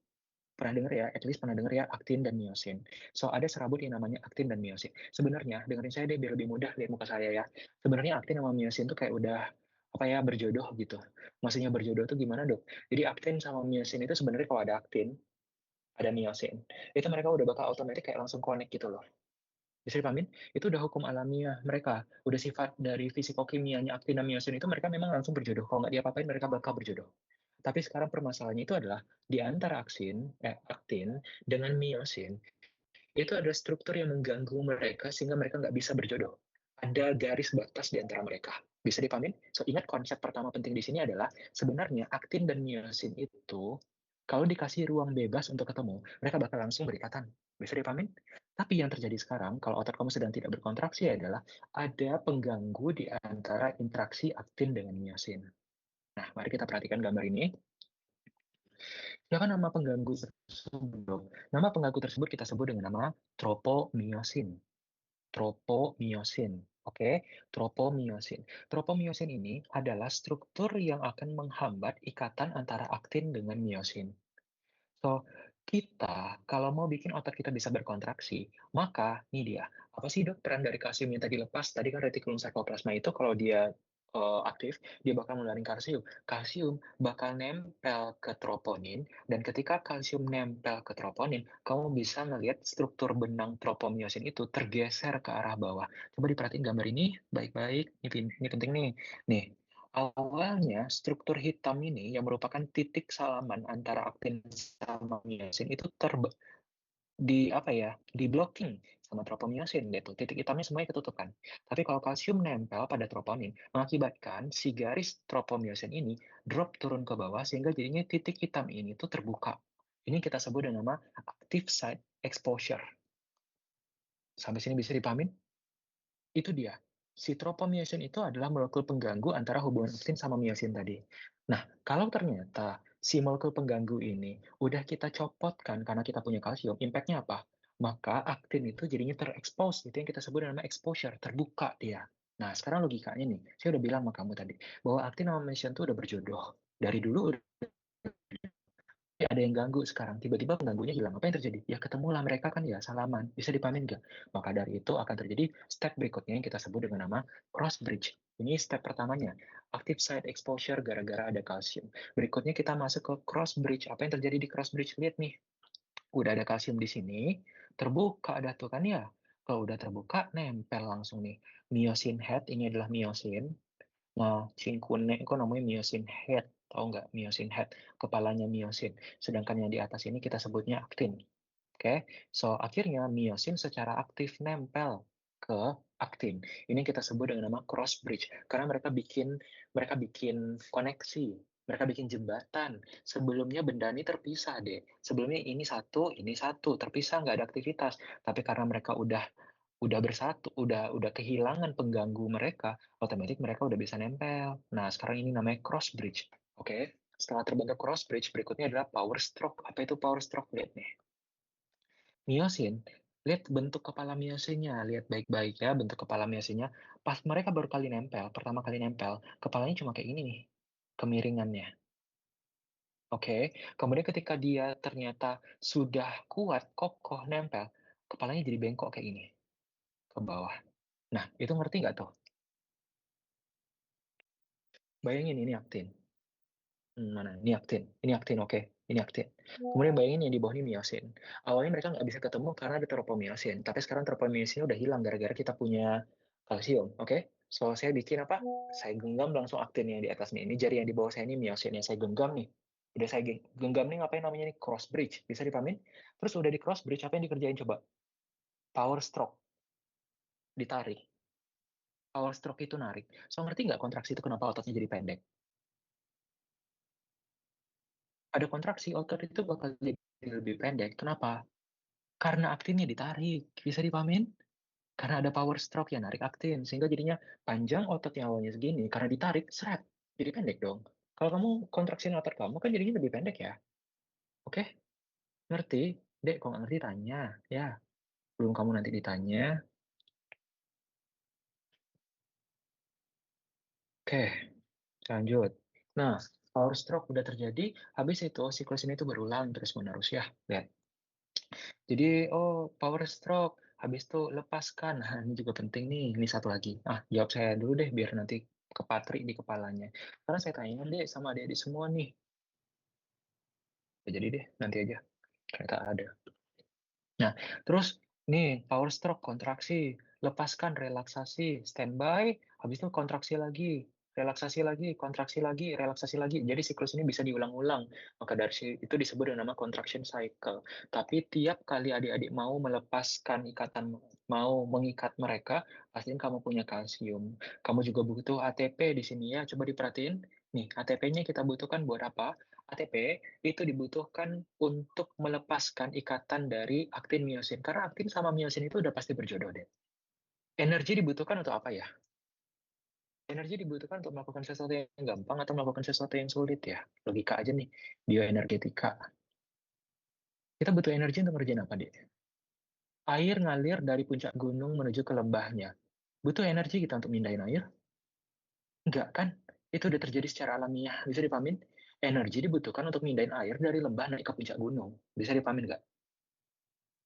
Pernah dengar ya, at least pernah dengar ya, aktin dan miosin. So, ada serabut yang namanya aktin dan miosin. Sebenarnya, dengerin saya deh biar lebih mudah lihat muka saya ya. Sebenarnya aktin sama miosin tuh kayak udah apa ya, berjodoh gitu. Maksudnya berjodoh tuh gimana, Dok? Jadi aktin sama miosin itu sebenarnya kalau ada aktin, ada miosin, itu mereka udah bakal otomatis kayak langsung connect gitu loh. Bisa dipahamin? Itu udah hukum alamiah mereka. Udah sifat dari fisikokimianya aktin dan miosin itu mereka memang langsung berjodoh. Kalau nggak diapa-apain mereka bakal berjodoh. Tapi sekarang permasalahannya itu adalah di antara aktin dengan miosin, itu ada struktur yang mengganggu mereka sehingga mereka nggak bisa berjodoh. Ada garis batas di antara mereka. Bisa dipahamin? So, ingat konsep pertama penting di sini adalah sebenarnya aktin dan miosin itu kalau dikasih ruang bebas untuk ketemu, mereka bakal langsung berikatan. Bisa dipahamin? Tapi yang terjadi sekarang, kalau otot kamu sedang tidak berkontraksi adalah ada pengganggu di antara interaksi aktin dengan miosin. Nah, mari kita perhatikan gambar ini. Siapa nama pengganggu tersebut? Nama pengganggu tersebut kita sebut dengan nama tropomiosin. Tropomiosin. Oke, tropomiosin. Tropomiosin ini adalah struktur yang akan menghambat ikatan antara aktin dengan miosin. So, kita kalau mau bikin otot kita bisa berkontraksi, maka ini dia. Apa sih dok peran dari kalsium yang tadi lepas? Tadi kan retikulum sarkoplasma itu kalau dia aktif, dia bakal ngeluarin kalsium. Kalsium bakal nempel ke troponin, dan ketika kalsium nempel ke troponin, kamu bisa ngelihat struktur benang tropomiosin itu tergeser ke arah bawah. Coba diperhatiin gambar ini baik-baik. Ini penting nih. Nih, awalnya struktur hitam ini yang merupakan titik salaman antara aktin sama miosin itu di blocking sama tropomiosin gitu. Titik hitamnya semuanya ketutup kan. Tapi kalau kalsium nempel pada troponin mengakibatkan si garis tropomiosin ini drop turun ke bawah sehingga jadinya titik hitam ini tuh terbuka. Ini kita sebut dengan nama active site exposure. Sampai sini bisa dipahamin? Itu dia. Si tropomyosin itu adalah molekul pengganggu antara hubungan aktin sama myosin tadi. Nah, kalau ternyata si molekul pengganggu ini udah kita copotkan karena kita punya kalsium, impact-nya apa? Maka aktin itu jadinya terekspos, itu yang kita sebut nama exposure, terbuka dia. Nah, sekarang logikanya nih, saya udah bilang sama kamu tadi, bahwa aktin sama myosin itu udah berjodoh. Dari dulu ada yang ganggu sekarang, tiba-tiba pengganggunya hilang. Apa yang terjadi? Ya ketemulah mereka kan ya, salaman. Bisa dipahamin nggak? Maka dari itu akan terjadi step berikutnya yang kita sebut dengan nama cross bridge. Ini step pertamanya, active site exposure gara-gara ada kalsium. Berikutnya kita masuk ke cross bridge. Apa yang terjadi di cross bridge? Lihat nih, udah ada kalsium di sini, terbuka ada tuh kan ya. Kalau udah terbuka, nempel langsung nih. Myosin head, ini adalah myosin. Nah, cincunnya itu namanya myosin head. Tahu nggak myosin head? Kepalanya myosin. Sedangkan yang di atas ini kita sebutnya aktin. Oke, so akhirnya myosin secara aktif nempel ke aktin. Ini kita sebut dengan nama cross bridge karena mereka bikin koneksi, mereka bikin jembatan. Sebelumnya benda ini terpisah deh. Sebelumnya ini satu, terpisah nggak ada aktivitas. Tapi karena mereka udah bersatu, udah kehilangan pengganggu mereka, otomatis mereka udah bisa nempel. Nah, sekarang ini namanya cross bridge. Oke, setelah terbentuk cross bridge, berikutnya adalah power stroke. Apa itu power stroke? Lihat nih. Miosin, lihat bentuk kepala miosinnya, lihat baik-baik ya bentuk kepala miosinnya. Pas mereka baru kali nempel, pertama kali nempel, kepalanya cuma kayak ini nih, kemiringannya. Oke, kemudian ketika dia ternyata sudah kuat, kokoh, nempel, kepalanya jadi bengkok kayak ini, ke bawah. Nah, itu ngerti nggak tuh? Bayangin ini aktin. Mana? Ini aktin, oke. Ini aktin. Kemudian bayangin yang di bawah ini miosin. Awalnya mereka nggak bisa ketemu karena ada tropomyosin. Tapi sekarang tropomyosinnya udah hilang gara-gara kita punya kalsium, oke? So, saya bikin apa? Saya genggam langsung aktin yang di atas nih. Ini jari yang di bawah saya ini miosin yang saya genggam nih. Udah saya genggam nih, ngapain namanya nih? Cross bridge. Bisa dipahamin? Terus udah di cross bridge, apa yang dikerjain coba? Power stroke. Ditarik. Power stroke itu narik. So, ngerti nggak kontraksi itu kenapa ototnya jadi pendek? Ada kontraksi, otot itu bakal jadi lebih pendek. Kenapa? Karena aktinnya ditarik. Bisa dipahamin? Karena ada power stroke yang narik aktin. Sehingga jadinya panjang otot yang awalnya segini, karena ditarik, seret. Jadi pendek dong. Kalau kamu kontraksi otot kamu kan jadinya lebih pendek ya. Oke? Ngerti? Dek, kok nggak ngerti tanya. Ya, belum kamu nanti ditanya. Oke, lanjut. Nah, power stroke udah terjadi, habis itu siklus ini tuh berulang terus-menerus ya. Lihat. Jadi, oh, power stroke. Habis itu lepaskan. Nah, ini juga penting nih. Ini satu lagi. Ah, jawab saya dulu deh, biar nanti kepatri di kepalanya. Karena saya tanya deh sama adik-adik semua nih. Ya, jadi deh, nanti aja. Ternyata ada. Nah, terus nih, power stroke, kontraksi. Lepaskan, relaksasi, standby. Habis itu kontraksi lagi. Relaksasi lagi, kontraksi lagi, relaksasi lagi. Jadi siklus ini bisa diulang-ulang. Maka dari itu disebut dengan nama contraction cycle. Tapi tiap kali adik-adik mau melepaskan ikatan mau mengikat mereka, pastiin kamu punya kalsium. Kamu juga butuh ATP di sini ya, coba diperhatiin. Nih, ATP-nya kita butuhkan buat apa? ATP itu dibutuhkan untuk melepaskan ikatan dari aktin miosin. Karena aktin sama miosin itu udah pasti berjodoh deh. Energi dibutuhkan untuk apa ya? Energi dibutuhkan untuk melakukan sesuatu yang gampang atau melakukan sesuatu yang sulit ya. Logika aja nih, bioenergetika. Kita butuh energi untuk ngerjain apa, deh? Air ngalir dari puncak gunung menuju ke lembahnya. Butuh energi kita untuk mindahin air? Enggak kan? Itu udah terjadi secara alamiah. Bisa dipamin? Energi dibutuhkan untuk mindahin air dari lembah naik ke puncak gunung. Bisa dipamin nggak?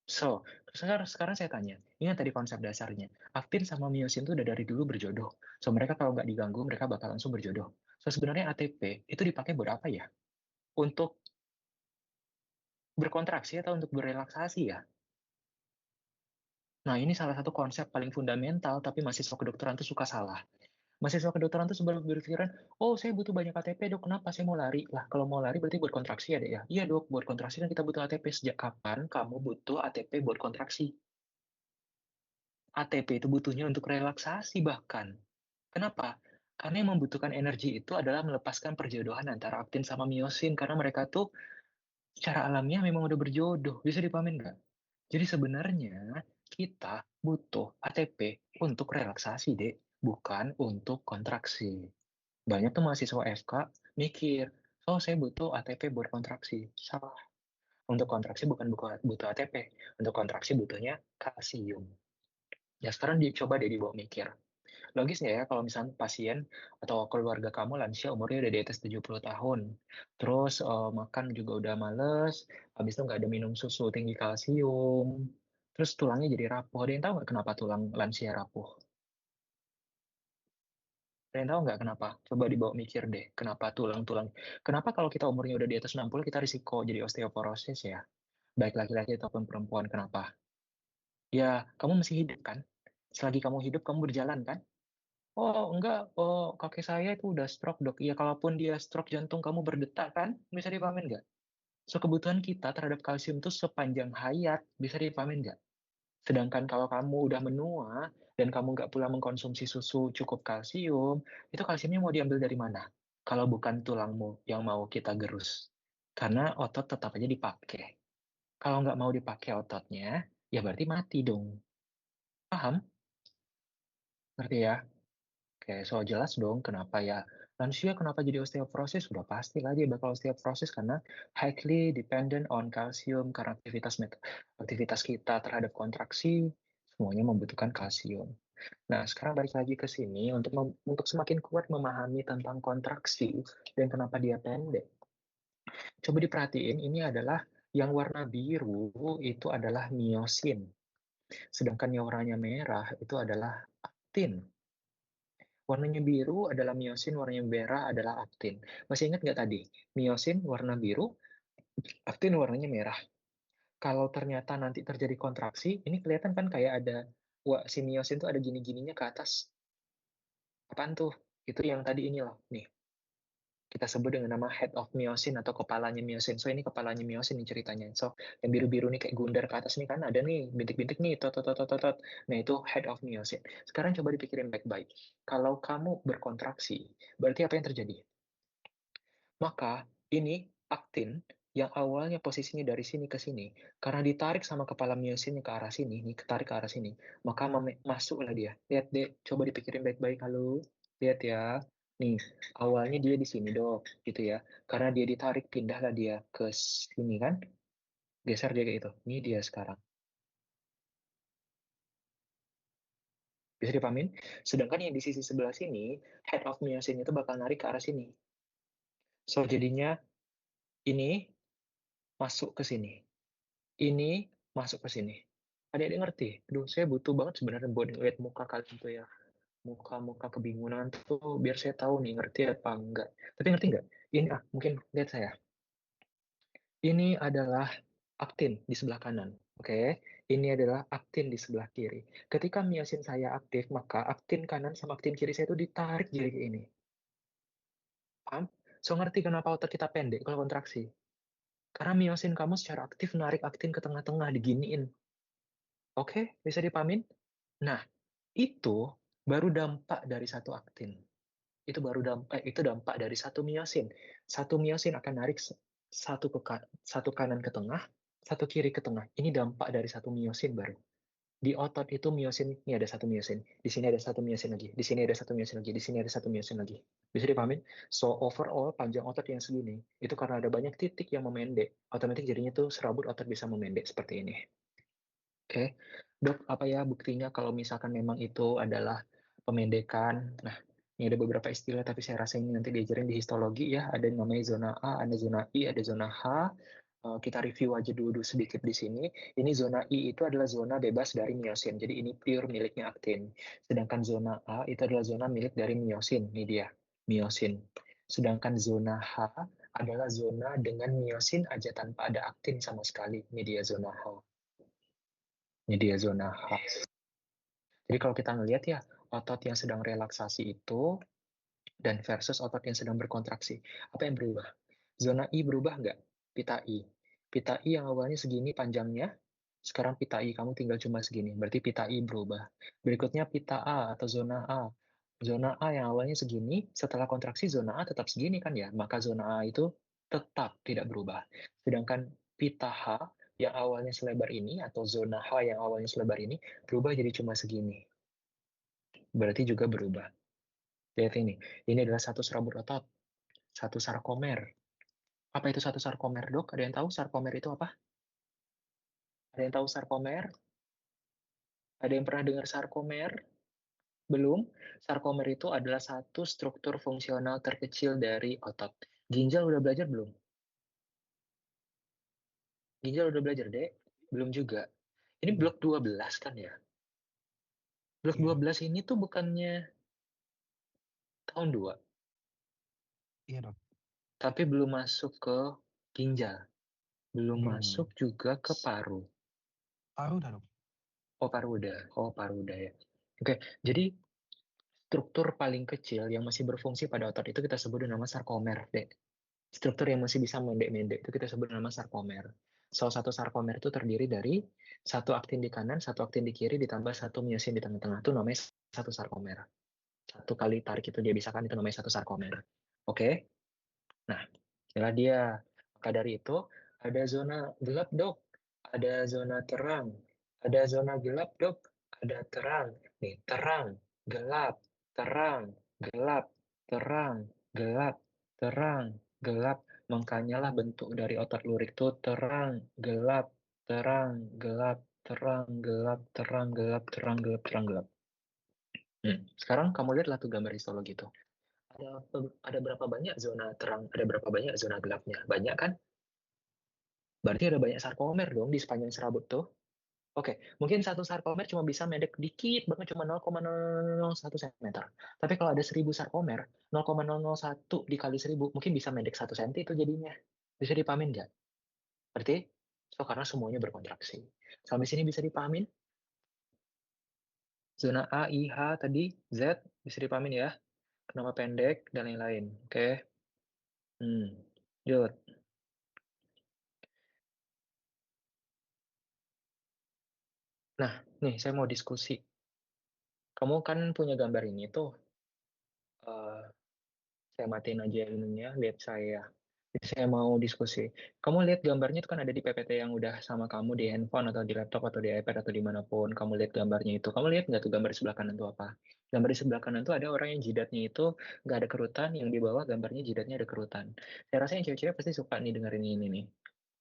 So, sekarang saya tanya, ingat tadi konsep dasarnya. Aktin sama miosin itu udah dari dulu berjodoh. So, mereka kalau nggak diganggu, mereka bakal langsung berjodoh. So, sebenarnya ATP itu dipakai buat apa ya? Untuk berkontraksi atau untuk berelaksasi ya? Nah, ini salah satu konsep paling fundamental, tapi mahasiswa kedokteran tuh suka salah. Mahasiswa kedokteran tuh sebelum berpikiran, oh saya butuh banyak ATP dok, kenapa saya mau lari? Lah kalau mau lari berarti buat kontraksi ya dek ya? Iya dok, buat kontraksi kan kita butuh ATP. Sejak kapan kamu butuh ATP buat kontraksi? ATP itu butuhnya untuk relaksasi bahkan. Kenapa? Karena yang membutuhkan energi itu adalah melepaskan perjodohan antara aktin sama miosin, karena mereka tuh secara alamiah memang udah berjodoh. Bisa dipamin nggak? Jadi sebenarnya kita butuh ATP untuk relaksasi, Dek, bukan untuk kontraksi. Banyak tuh mahasiswa FK mikir, oh saya butuh ATP buat kontraksi. Salah. Untuk kontraksi bukan butuh ATP. Untuk kontraksi butuhnya kalsium. Ya sekarang dicoba deh dibawa mikir. Logis nggak ya kalau misalnya pasien atau keluarga kamu lansia umurnya udah di atas 70 tahun. Terus makan juga udah males, habis itu nggak ada minum susu tinggi kalsium. Terus tulangnya jadi rapuh. Ada yang tahu nggak kenapa tulang lansia rapuh? Ada yang tahu nggak kenapa? Coba dibawa mikir deh, kenapa tulang-tulang. Kenapa kalau kita umurnya udah di atas 60, kita risiko jadi osteoporosis ya? Baik laki-laki ataupun perempuan, kenapa? Ya, kamu masih hidup kan? Selagi kamu hidup, kamu berjalan kan? Oh, enggak. Oh, kakek saya itu udah stroke, dok. Iya, kalaupun dia stroke, jantung kamu berdetak kan? Bisa dipamin nggak? So, kebutuhan kita terhadap kalsium itu sepanjang hayat. Bisa dipamin nggak? Sedangkan kalau kamu udah menua dan kamu nggak pula mengkonsumsi susu cukup kalsium, itu kalsiumnya mau diambil dari mana? Kalau bukan tulangmu yang mau kita gerus. Karena otot tetap aja dipakai. Kalau nggak mau dipakai ototnya, ya berarti mati dong. Paham? Ngerti ya? Oke, so jelas dong kenapa ya lansia kenapa jadi osteoporosis? Sudah pasti lah dia bakal osteoporosis karena highly dependent on calcium karena aktivitas kita terhadap kontraksi semuanya membutuhkan kalsium. Nah, sekarang balik lagi ke sini untuk semakin kuat memahami tentang kontraksi dan kenapa dia pendek. Coba diperhatiin, ini adalah yang warna biru itu adalah miosin, sedangkan yang warnanya merah itu adalah aktin. Warnanya biru adalah miosin, warnanya merah adalah aktin. Masih ingat nggak tadi? Miosin warna biru, aktin warnanya merah. Kalau ternyata nanti terjadi kontraksi, ini kelihatan kan kayak ada, wah, si miosin tuh ada gini-gininya ke atas. Apaan tuh? Itu yang tadi ini loh. Nih, kita sebut dengan nama head of myosin atau kepalanya myosin. So, ini kepalanya myosin nih ceritanya. So, yang biru-biru nih kayak gundar ke atas nih kan ada nih bintik-bintik nih, tot, tot, tot, tot, tot. Nah, itu head of myosin. Sekarang coba dipikirin baik-baik. Kalau kamu berkontraksi, berarti apa yang terjadi? Maka ini aktin yang awalnya posisinya dari sini ke sini, karena ditarik sama kepala myosinnya ke arah sini, nih ketarik ke arah sini, maka masuklah dia. Lihat deh, coba dipikirin baik-baik, halo. Lihat ya. Nih, awalnya dia di sini, Dok, gitu ya. Karena dia ditarik, pindahlah dia ke sini kan. Geser dia kayak itu. Ini dia sekarang. Bisa dipamin? Sedangkan yang di sisi sebelah sini, head of myosin itu bakal narik ke arah sini. So, jadinya ini masuk ke sini. Ini masuk ke sini. Adik-adik ngerti? Aduh, saya butuh banget sebenarnya buat lihat muka kalian tuh ya. Muka-muka kebingungan tuh biar saya tahu nih ngerti apa enggak. Tapi ngerti nggak? Ini mungkin lihat saya. Ini adalah aktin di sebelah kanan. Oke, ini adalah aktin di sebelah kiri. Ketika miosin saya aktif, maka aktin kanan sama aktin kiri saya itu ditarik jadi kayak ini. Paham? So ngerti kenapa otot kita pendek kalau kontraksi? Karena miosin kamu secara aktif narik aktin ke tengah-tengah diginiin. Oke, bisa dipahamin? Nah, itu baru dampak dari satu aktin. Itu dampak dari satu miosin. Satu miosin akan narik satu kanan ke tengah, satu kiri ke tengah. Ini dampak dari satu miosin baru. Di otot itu miosin, ini ada satu miosin, di sini ada satu miosin lagi, di sini ada satu miosin lagi, di sini ada satu miosin lagi. Bisa dipahamin? So, overall, panjang otot yang segini, itu karena ada banyak titik yang memendek, otomatis jadinya tuh serabut otot bisa memendek seperti ini. Oke, Dok, apa ya buktinya kalau misalkan memang itu adalah pemendekan? Nah, ini ada beberapa istilah, tapi saya rasa ini nanti diajarin di histologi ya. Ada yang namanya zona A, ada zona I, ada zona H. Kita review aja dulu sedikit di sini. Ini zona I itu adalah zona bebas dari miosin. Jadi ini pure miliknya aktin. Sedangkan zona A itu adalah zona milik dari miosin. Ini dia, miosin. Sedangkan zona H adalah zona dengan miosin aja tanpa ada aktin sama sekali. Ini dia zona H. Ini dia zona H. Jadi kalau kita ngelihat ya, otot yang sedang relaksasi itu dan versus otot yang sedang berkontraksi, apa yang berubah? Zona I berubah nggak? Pita I. Pita I yang awalnya segini panjangnya, sekarang pita I kamu tinggal cuma segini. Berarti pita I berubah. Berikutnya pita A atau zona A. Zona A yang awalnya segini, setelah kontraksi zona A tetap segini kan ya? Maka zona A itu tetap tidak berubah. Sedangkan pita H yang awalnya selebar ini atau zona H yang awalnya selebar ini berubah jadi cuma segini. Berarti juga berubah. Lihat ini adalah satu serabut otot, satu sarkomer. Apa itu satu sarkomer, Dok? Ada yang tahu sarkomer itu apa? Ada yang tahu sarkomer? Ada yang pernah dengar sarkomer? Belum? Sarkomer itu adalah satu struktur fungsional terkecil dari otot. Ginjal udah belajar belum? Ginjal udah belajar, Dek? Belum juga. Ini Belum. blok 12 kan ya? Blok Iya, Dok. 12 ini tuh bukannya tahun 2, Iya, Dok. tapi belum masuk ke ginjal. Belum masuk Belum. juga ke paru. Paru dah, Dok. Oh, paru udah. Oh, paru udah ya. Oke, jadi struktur paling kecil yang masih berfungsi pada otot itu kita sebut dengan nama sarkomer, Dek. Struktur yang masih bisa mendek-mendek itu kita sebut nama sarkomer. Salah satu sarkomer itu terdiri dari satu aktin di kanan, satu aktin di kiri, ditambah satu miosin di tengah-tengah. Itu namanya satu sarkomer. Satu kali tarik itu dia bisa kan, itu namanya satu sarkomer. Oke? Nah, inilah dia. Maka dari itu, ada zona gelap, Dok. Ada zona terang. Ada zona gelap, Dok. Ada terang. Nih, terang, gelap, terang, gelap, terang, gelap, terang, gelap. Makanya lah bentuk dari otot lurik itu terang, gelap, terang, gelap, terang, gelap, terang, gelap, terang, gelap, terang, gelap. Sekarang kamu lihatlah tuh gambar histologi itu. Ada berapa banyak zona terang, ada berapa banyak zona gelapnya? Banyak kan? Berarti ada banyak sarkomer dong di sepanjang serabut tuh. Oke, mungkin satu sarkomer cuma bisa mendek dikit banget, cuma 0,001 cm. Tapi kalau ada 1000 sarkomer, 0,001 dikali 1000, mungkin bisa mendek 1 cm itu jadinya. Bisa dipahamin nggak? Berarti, so karena semuanya berkontraksi. Sampai sini bisa dipahamin? Zona A, I, H tadi, Z, bisa dipahamin ya? Kenapa pendek, dan lain-lain. Oke? Lanjut. Nah, nih saya mau diskusi. Kamu kan punya gambar ini tuh. Eh, saya matiin aja ininya, lihat saya. Jadi saya mau diskusi. Kamu lihat gambarnya itu kan ada di PPT yang udah sama kamu di handphone atau di laptop atau di iPad atau dimanapun. Kamu lihat gambarnya itu. Kamu lihat nggak tuh gambar di sebelah kanan itu apa? Gambar di sebelah kanan tuh ada orang yang jidatnya itu nggak ada kerutan, yang di bawah gambarnya jidatnya ada kerutan. Saya rasa yang cewek-cewek pasti suka nih dengerin ini nih.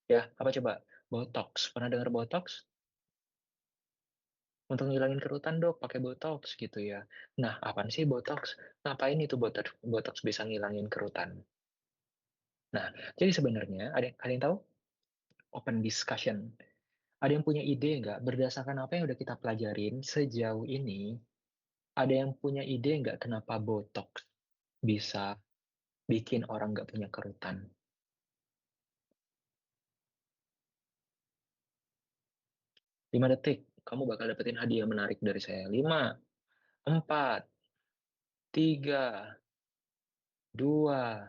Ya, apa coba? Botox. Pernah dengar Botox? Untuk ngilangin kerutan dok pakai botox gitu ya. Nah, apaan sih botox? Ngapain itu botox bisa ngilangin kerutan? Nah, jadi sebenarnya ada yang tahu? Open discussion. Ada yang punya ide nggak? Berdasarkan apa yang udah kita pelajarin sejauh ini, ada yang punya ide nggak kenapa botox bisa bikin orang nggak punya kerutan? 5 detik, kamu bakal dapetin hadiah menarik dari saya. 5, 4, 3, 2,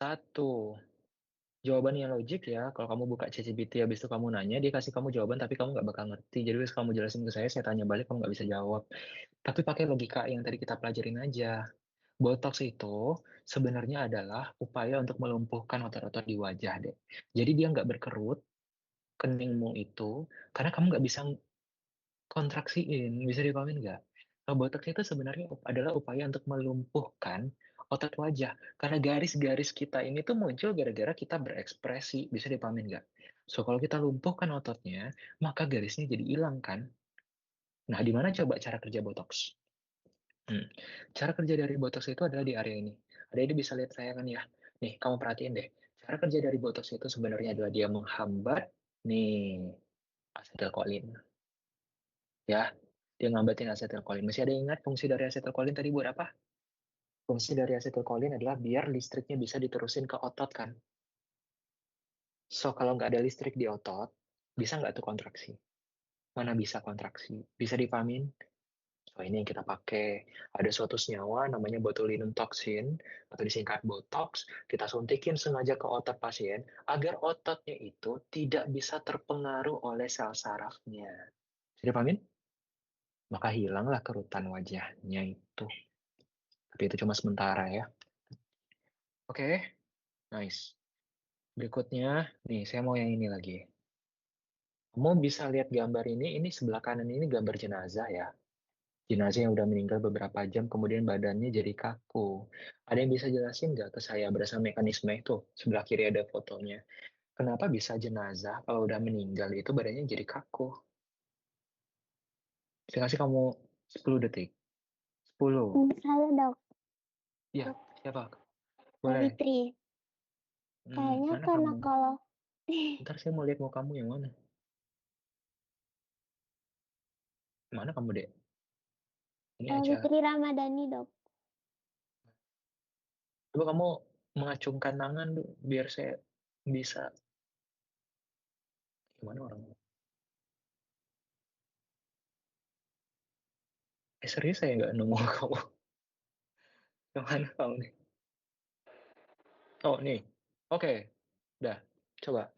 1. jawaban yang logik ya. Kalau kamu buka ChatGPT habis itu kamu nanya, dia kasih kamu jawaban tapi kamu nggak bakal ngerti. Jadi harus kamu jelasin ke saya tanya balik kamu nggak bisa jawab. Tapi pakai logika yang tadi kita pelajarin aja. Botox itu sebenarnya adalah upaya untuk melumpuhkan otot-otot di wajah deh. Jadi dia nggak berkerut, keningmu itu, karena kamu nggak bisa kontraksiin, bisa dipahamin nggak? Nah, botox itu sebenarnya adalah upaya untuk melumpuhkan otot wajah. Karena garis-garis kita ini tuh muncul gara-gara kita berekspresi, bisa dipahamin nggak? So, kalau kita lumpuhkan ototnya, maka garisnya jadi hilang kan? Nah, di mana coba cara kerja botox? Hmm. Cara kerja dari botox itu adalah di area ini. Ada ini bisa lihat saya kan ya. Nih, kamu perhatiin deh. Cara kerja dari botox itu sebenarnya adalah dia menghambat nih asetilkolin. Ya, dia ngambatin asetilkolin. Masih ada yang ingat fungsi dari asetilkolin tadi buat apa? Fungsi dari asetilkolin adalah biar listriknya bisa diterusin ke otot kan. So, kalau nggak ada listrik di otot, bisa nggak tuh kontraksi? Mana bisa kontraksi? Bisa dipahamin? So, ini yang kita pakai. Ada suatu senyawa namanya botulinum toxin, atau disingkat botox. Kita suntikin sengaja ke otot pasien, agar ototnya itu tidak bisa terpengaruh oleh sel sarafnya. Bisa dipahamin? Maka hilanglah kerutan wajahnya itu. Tapi itu cuma sementara ya. Oke, nice. Berikutnya, nih saya mau yang ini lagi. Kamu bisa lihat gambar ini sebelah kanan ini gambar jenazah ya. Jenazah yang udah meninggal beberapa jam, kemudian badannya jadi kaku. Ada yang bisa jelasin nggak ke saya berdasarkan mekanisme itu? Sebelah kiri ada fotonya. Kenapa bisa jenazah kalau udah meninggal itu badannya jadi kaku? Saya kasih kamu 10 detik. 10. Halo dok, Ya, siapa? Kak Boleh. Fitri. Kayaknya Mana karena kamu? kalau Ntar saya mau lihat mau kamu yang mana. Mana kamu, Dek? Ini aja. Fitri Ramadhani dok. Coba kamu mengacungkan tangan dulu, biar saya bisa. Gimana orang? Serius saya nggak nemu kamu. Kemana kamu nih? Oh, nih. Oke. Udah. Coba.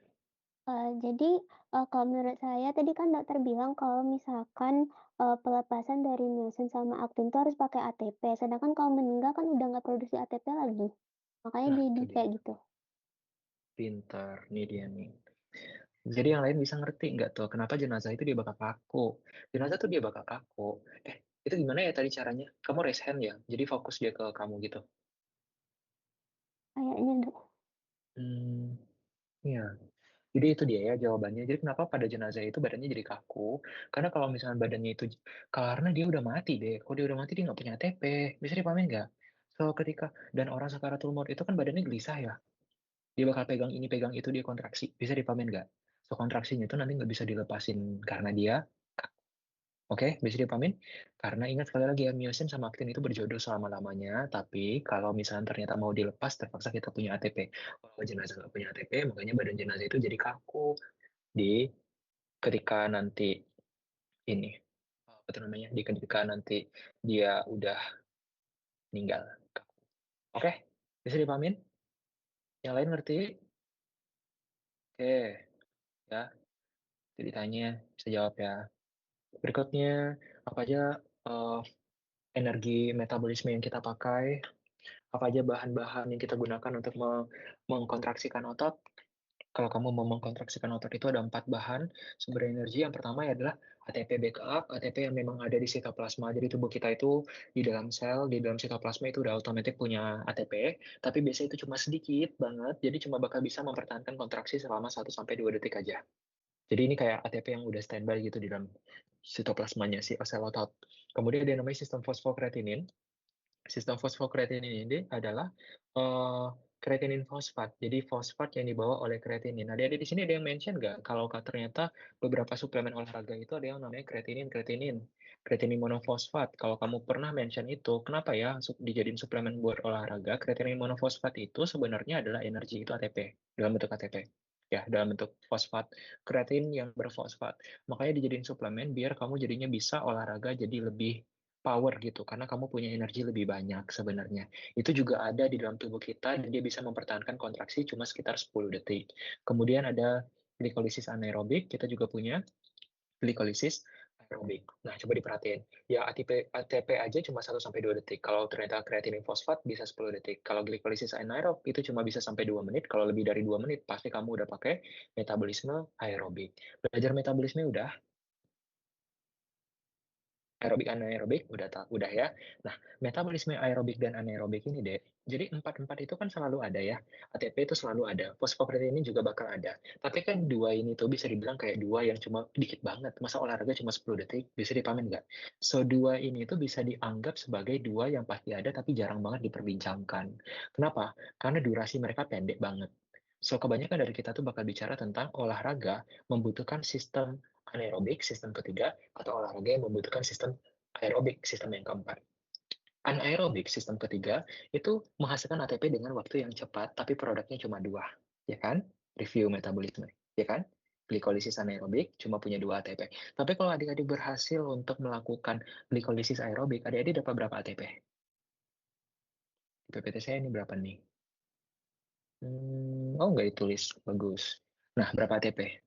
Jadi kalau menurut saya tadi kan dokter bilang kalau misalkan pelepasan dari miosin sama aktin itu harus pakai ATP. Sedangkan kalau meninggal kan udah nggak produksi ATP lagi. Makanya Nah, jadi itu dia. kayak gitu. Pintar. Nih dia nih. Jadi yang lain bisa ngerti nggak tuh kenapa jenazah itu dia bakal kaku? Jenazah tuh dia bakal kaku. Itu gimana ya tadi caranya? Kamu raise hand ya? Jadi fokus dia ke kamu gitu. Kayaknya dok. Hmm, iya. Jadi itu dia ya jawabannya. Jadi kenapa pada jenazah itu badannya jadi kaku? Karena kalau misalnya badannya itu, karena dia udah mati deh. Kalau dia udah mati dia nggak punya ATP. Bisa dipahamin nggak? So ketika, dan orang sakaratul maut itu kan badannya gelisah ya. Dia bakal pegang ini, pegang itu, dia kontraksi. Bisa dipahamin nggak? So kontraksinya itu nanti nggak bisa dilepasin karena dia kaku. Oke, bisa dipahamin? Karena ingat sekali lagi ya, miosin sama aktin itu berjodoh selama-lamanya, tapi kalau misalnya ternyata mau dilepas, terpaksa kita punya ATP. Kalau jenazah nggak punya ATP, makanya badan jenazah itu jadi kaku di ketika nanti ini apa tuh namanya di ketika nanti dia udah meninggal. Oke, bisa dipahamin? Yang lain ngerti? Oke, ya. Jadi ditanya bisa jawab ya. Berikutnya apa aja eh, energi metabolisme yang kita pakai? Apa aja bahan-bahan yang kita gunakan untuk mengkontraksikan otot? Kalau kamu mau mengkontraksikan otot itu ada 4 bahan sumber energi. Yang pertama adalah ATP backup, ATP yang memang ada di sitoplasma. Jadi tubuh kita itu di dalam sel, di dalam sitoplasma itu udah otomatis punya ATP, tapi biasanya itu cuma sedikit banget, jadi cuma bakal bisa mempertahankan kontraksi selama 1-2 detik aja. Jadi ini kayak ATP yang udah standby gitu di dalam sitoplasmanya si sel otot. Kemudian ada yang namanya sistem fosfokreatinin. Sistem fosfokreatinin ini adalah kreatinin fosfat. Jadi fosfat yang dibawa oleh kreatinin. Ada di sini ada yang mention nggak? Kalau ternyata beberapa suplemen olahraga itu ada yang namanya kreatinin monofosfat. Kalau kamu pernah mention itu, kenapa ya dijadiin suplemen buat olahraga? Kreatinin monofosfat itu sebenarnya adalah energi itu ATP dalam bentuk ATP. Ya, dalam bentuk fosfat, kreatin yang berfosfat. Makanya dijadiin suplemen biar kamu jadinya bisa olahraga jadi lebih power gitu, karena kamu punya energi lebih banyak sebenarnya. Itu juga ada di dalam tubuh kita, dan dia bisa mempertahankan kontraksi cuma sekitar 10 detik. Kemudian ada glikolisis anaerobik, kita juga punya glikolisis aerobik. Nah, coba diperhatiin. Ya, ATP aja cuma 1-2 detik. Kalau ternyata kreatinin fosfat bisa 10 detik. Kalau glikolisis anaerob itu cuma bisa sampai 2 menit. Kalau lebih dari 2 menit, pasti kamu udah pakai metabolisme aerobik. Belajar metabolisme udah? Aerobik, anaerobik, udah ya. Nah, metabolisme aerobik dan anaerobik ini, Dek. Jadi empat itu kan selalu ada ya. ATP itu selalu ada. Fosfoprotein ini juga bakal ada. Tapi kan dua ini tuh bisa dibilang kayak dua yang cuma dikit banget. Masa olahraga cuma 10 detik? Bisa dipamin nggak? So, dua ini tuh bisa dianggap sebagai dua yang pasti ada tapi jarang banget diperbincangkan. Kenapa? Karena durasi mereka pendek banget. So, kebanyakan dari kita tuh bakal bicara tentang olahraga membutuhkan sistem anaerobik, sistem ketiga, atau olahraga yang membutuhkan sistem aerobik, sistem yang keempat. Anaerobik, sistem ketiga, itu menghasilkan ATP dengan waktu yang cepat, tapi produknya cuma dua. Ya kan? Review metabolisme. Ya kan? Glikolisis anaerobik cuma punya 2 ATP. Tapi kalau adik-adik berhasil untuk melakukan glikolisis aerobik, adik-adik dapat berapa ATP? Di PPT saya ini berapa nih? Oh, nggak ditulis. Bagus. Nah, berapa ATP?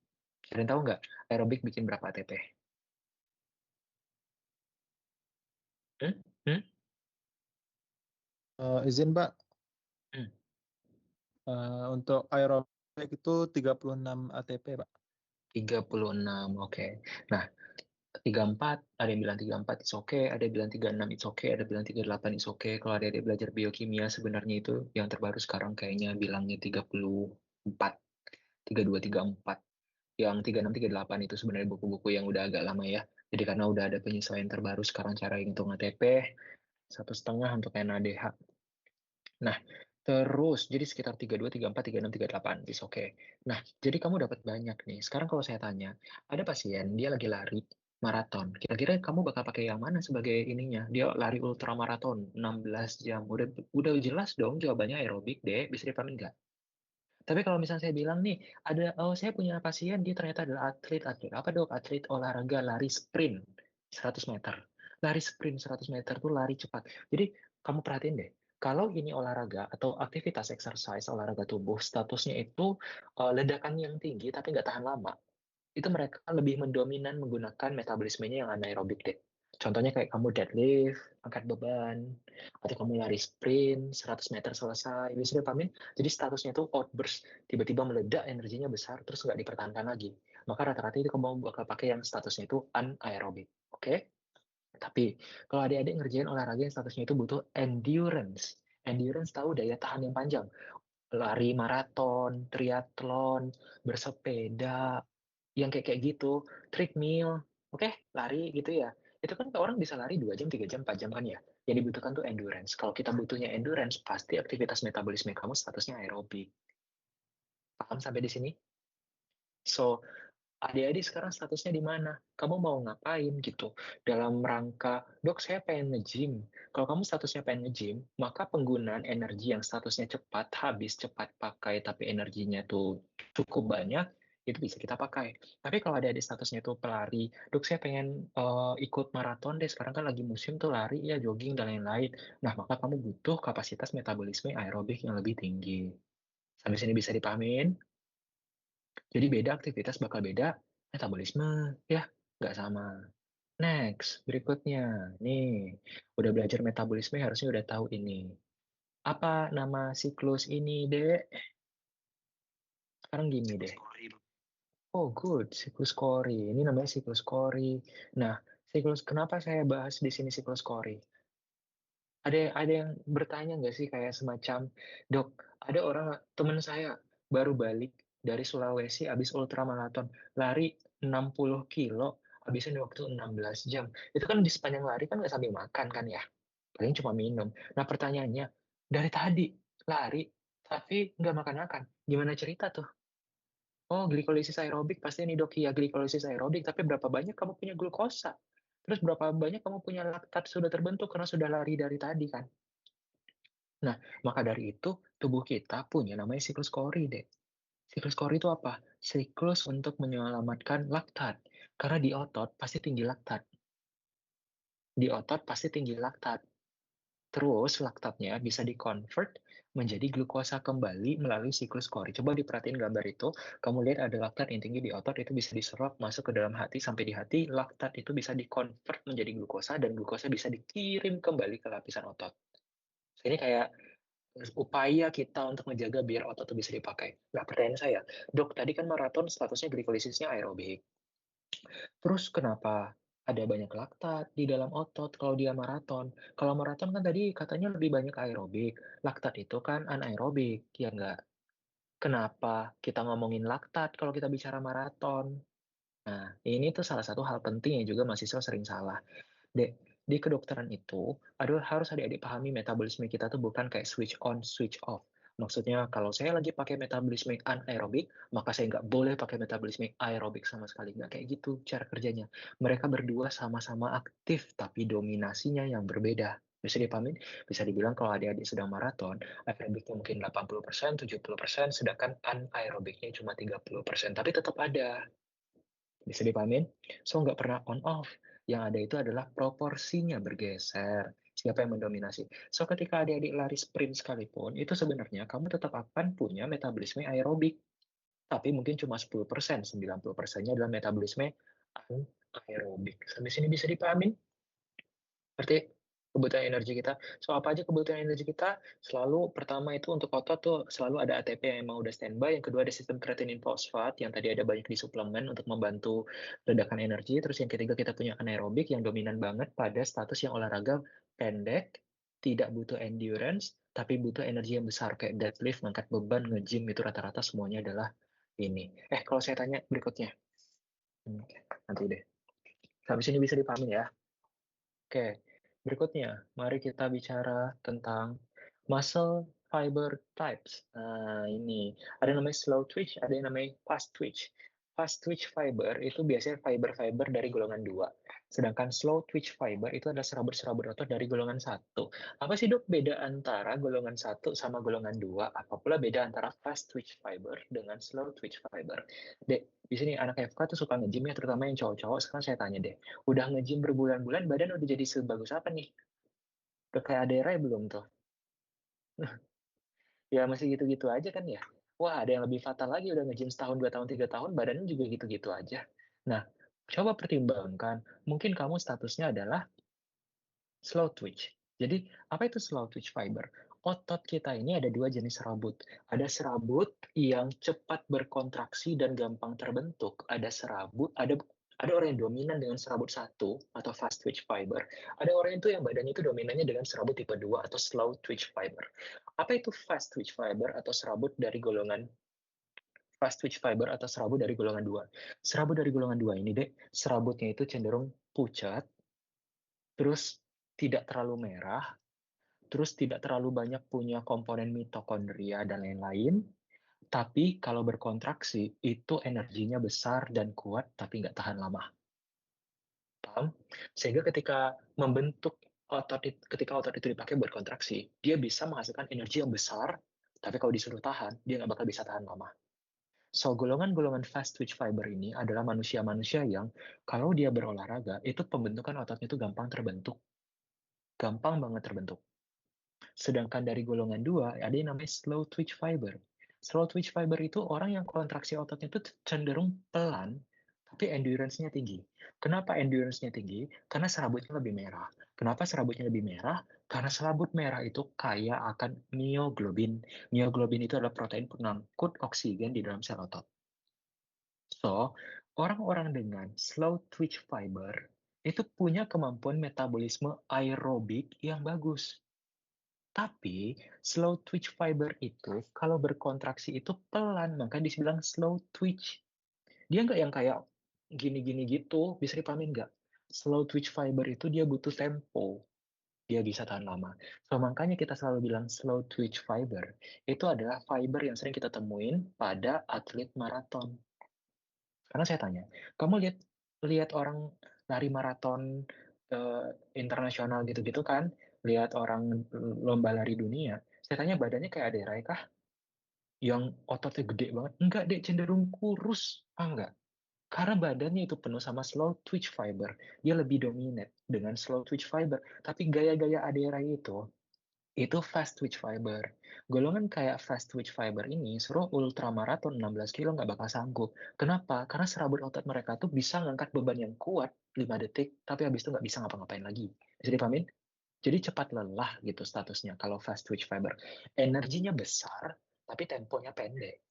Kalian tahu nggak aerobik bikin berapa ATP? Hmm? Hmm? Izin Mbak, Hmm. untuk aerobik itu 36 ATP Pak. 36, oke. Nah, 34, ada yang bilang 34 it's okay, ada yang bilang 36 it's okay, ada yang bilang 38 it's okay. Kalau ada yang belajar biokimia sebenarnya itu yang terbaru sekarang kayaknya bilangnya 34, 32, 34. Yang 36, 38 itu sebenarnya buku-buku yang udah agak lama ya. Jadi karena udah ada penyesuaian terbaru sekarang cara hitung ATP, 1,5 untuk NADH. Nah, terus jadi sekitar 32, 34, 36, 38. Is oke. Nah, jadi kamu dapat banyak nih. Sekarang kalau saya tanya, ada pasien dia lagi lari maraton. Kira-kira kamu bakal pakai yang mana sebagai ininya? Dia lari ultramaraton 16 jam. Udah jelas dong jawabannya aerobik, deh. Bisa dipamin nggak? Tapi kalau misalnya saya bilang nih, saya punya pasien, dia ternyata adalah atlet apa dok? Atlet olahraga lari sprint 100 meter. Lari sprint 100 meter tuh lari cepat. Jadi kamu perhatiin deh, kalau ini olahraga atau aktivitas exercise olahraga tubuh, statusnya itu ledakan yang tinggi tapi nggak tahan lama. Itu mereka lebih mendominan menggunakan metabolismenya yang anaerobik deh. Contohnya kayak kamu deadlift, angkat beban, atau kamu lari sprint, 100 meter selesai, bisa dipamin. Jadi statusnya itu outburst, tiba-tiba meledak, energinya besar, terus nggak dipertahankan lagi. Maka rata-rata itu kamu bakal pakai yang statusnya itu anaerobik. Oke? Tapi kalau adik-adik ngerjain olahraga yang statusnya itu butuh endurance. Endurance tahu daya tahan yang panjang. Lari maraton, triathlon, bersepeda, yang kayak gitu, treadmill, oke, lari gitu ya. Itu kan orang bisa lari 2 jam, 3 jam, 4 jam kan ya. Yang dibutuhkan tuh endurance. Kalau kita butuhnya endurance, pasti aktivitas metabolisme kamu statusnya aerobik. Paham sampai di sini? So, adik-adik sekarang statusnya di mana? Kamu mau ngapain gitu? Dalam rangka, dok saya pengen nge-gym. Kalau kamu statusnya pengen nge-gym, maka penggunaan energi yang statusnya cepat habis, cepat pakai, tapi energinya tuh cukup banyak, itu bisa kita pakai. Tapi kalau ada statusnya tuh pelari, dok saya pengen ikut maraton deh, sekarang kan lagi musim tuh lari ya, jogging dan lain-lain. Nah, maka kamu butuh kapasitas metabolisme aerobik yang lebih tinggi. Sampai sini bisa dipahamin? Jadi beda aktivitas bakal beda metabolisme, ya nggak sama. Next, berikutnya. Nih, udah belajar metabolisme harusnya udah tahu ini. Apa nama siklus ini, Dek? Sekarang gini deh. Oh, good. Siklus Cori. Ini namanya siklus Cori. Nah, kenapa saya bahas di sini siklus Cori? Ada yang bertanya nggak sih kayak semacam, dok, ada orang teman saya baru balik dari Sulawesi habis ultramaraton, lari 60 kilo, habisin waktu 16 jam. Itu kan di sepanjang lari kan nggak sambil makan kan ya, paling cuma minum. Nah pertanyaannya, dari tadi lari tapi nggak makan-makan, gimana cerita tuh? Oh, glikolisis aerobik pasti nih dok, ya glikolisis aerobik, tapi berapa banyak kamu punya glukosa? Terus berapa banyak kamu punya laktat sudah terbentuk karena sudah lari dari tadi kan? Nah, maka dari itu tubuh kita punya namanya siklus Cori, Dek. Siklus Cori itu apa? Siklus untuk menyelamatkan laktat. Karena di otot pasti tinggi laktat. di otot pasti tinggi laktat. Terus laktatnya bisa di-convert menjadi glukosa kembali melalui siklus Cori. Coba diperhatiin gambar itu, kamu lihat ada laktat yang tinggi di otot, itu bisa diserap masuk ke dalam hati, sampai di hati, laktat itu bisa di-convert menjadi glukosa, dan glukosa bisa dikirim kembali ke lapisan otot. Ini kayak upaya kita untuk menjaga biar otot itu bisa dipakai. Nah, pertanyaan saya, dok, tadi kan maraton statusnya glikolisisnya aerobik. Terus kenapa ada banyak laktat di dalam otot kalau dia maraton? Kalau maraton kan tadi katanya lebih banyak aerobik. Laktat itu kan anaerobik, ya enggak? Kenapa kita ngomongin laktat kalau kita bicara maraton? Nah, ini tuh salah satu hal penting yang juga mahasiswa sering salah. Di kedokteran itu, harus adik-adik pahami metabolisme kita tuh bukan kayak switch on, switch off. Maksudnya, kalau saya lagi pakai metabolisme anaerobik, maka saya nggak boleh pakai metabolisme aerobik sama sekali. Nggak kayak gitu cara kerjanya. Mereka berdua sama-sama aktif, tapi dominasinya yang berbeda. Bisa dipahamin? Bisa dibilang kalau adik-adik sedang maraton, aerobiknya mungkin 80%, 70%, sedangkan anaerobiknya cuma 30%. Tapi tetap ada. Bisa dipahamin? So, nggak pernah on-off. Yang ada itu adalah proporsinya bergeser. Siapa yang mendominasi? So, ketika adik-adik lari sprint sekalipun, itu sebenarnya kamu tetap akan punya metabolisme aerobik. Tapi mungkin cuma 10%, 90%-nya adalah metabolisme anaerobik. Sampai sini bisa dipahamin? Berarti kebutuhan energi kita. So, apa aja kebutuhan energi kita? Selalu pertama itu untuk otot tuh selalu ada ATP yang emang udah standby. Yang kedua ada sistem kreatinin fosfat yang tadi ada banyak di suplemen untuk membantu ledakan energi. Terus yang ketiga kita punya anaerobik yang dominan banget pada status yang olahraga pendek, tidak butuh endurance, tapi butuh energi yang besar kayak deadlift, ngangkat beban, nge-gym, itu rata-rata semuanya adalah ini. Kalau saya tanya berikutnya. Nanti deh. Sampai sini bisa dipahami ya? Oke, berikutnya, mari kita bicara tentang muscle fiber types. Nah, ini ada yang namanya slow twitch, ada yang namanya fast twitch. Fast twitch fiber itu biasanya fiber-fiber dari golongan 2. Sedangkan slow twitch fiber itu adalah serabut-serabut otot dari golongan 1. Apa sih dok beda antara golongan 1 sama golongan 2? Apa pula beda antara fast twitch fiber dengan slow twitch fiber? Dek, di sini anak FK tuh suka nge-gym ya, terutama yang cowok-cowok. Sekarang saya tanya deh, udah nge-gym berbulan-bulan, badan udah jadi sebagus apa nih? Udah kayak Adera belum tuh? Ya masih gitu-gitu aja kan ya? Wah, ada yang lebih fatal lagi, udah nge-gym setahun, 2 tahun, 3 tahun, badannya juga gitu-gitu aja. Nah, coba pertimbangkan, mungkin kamu statusnya adalah slow twitch. Jadi, apa itu slow twitch fiber? Otot kita ini ada 2 jenis serabut. Ada serabut yang cepat berkontraksi dan gampang terbentuk. Ada orang yang dominan dengan serabut 1 atau fast twitch fiber. Ada orang itu yang badannya itu dominannya dengan serabut tipe 2 atau slow twitch fiber. Apa itu fast twitch fiber atau serabut dari golongan fast twitch fiber atau serabut dari golongan 2? Serabut dari golongan 2 ini, Dek, serabutnya itu cenderung pucat, terus tidak terlalu merah, terus tidak terlalu banyak punya komponen mitokondria dan lain-lain, tapi kalau berkontraksi itu energinya besar dan kuat, tapi nggak tahan lama. Paham? Sehingga ketika otot itu dipakai buat kontraksi, dia bisa menghasilkan energi yang besar, tapi kalau disuruh tahan, dia nggak bakal bisa tahan lama. So, golongan-golongan fast twitch fiber ini adalah manusia-manusia yang kalau dia berolahraga, itu pembentukan ototnya itu gampang terbentuk. Gampang banget terbentuk. Sedangkan dari golongan 2, ada yang namanya slow twitch fiber. Slow twitch fiber itu orang yang kontraksi ototnya itu cenderung pelan, tapi endurance-nya tinggi. Kenapa endurance-nya tinggi? Karena serabutnya lebih merah. Kenapa serabutnya lebih merah? Karena serabut merah itu kaya akan myoglobin. Myoglobin itu adalah protein pengangkut oksigen di dalam sel otot. So, orang-orang dengan slow twitch fiber itu punya kemampuan metabolisme aerobik yang bagus. Tapi slow twitch fiber itu kalau berkontraksi itu pelan, maka dibilang slow twitch. Dia nggak yang kayak gini-gini gitu, bisa dipahamin nggak? Slow twitch fiber itu dia butuh tempo, dia bisa tahan lama. So, makanya kita selalu bilang slow twitch fiber itu adalah fiber yang sering kita temuin pada atlet maraton. Karena saya tanya, kamu lihat orang lari maraton internasional gitu-gitu kan, lihat orang lomba lari dunia, saya tanya badannya kayak Ade kah? Yang ototnya gede banget? Enggak, Dek, cenderung kurus. Ah, enggak. Karena badannya itu penuh sama slow twitch fiber. Dia lebih dominate dengan slow twitch fiber. Tapi gaya-gaya Adera itu fast twitch fiber. Golongan kayak fast twitch fiber ini suruh ultramaraton 16 kilo nggak bakal sanggup. Kenapa? Karena serabut otot mereka tuh bisa ngangkat beban yang kuat 5 detik, tapi habis itu nggak bisa ngapa-ngapain lagi. Bisa dipahamin? Jadi cepat lelah gitu statusnya kalau fast twitch fiber. Energinya besar, tapi temponya pendek.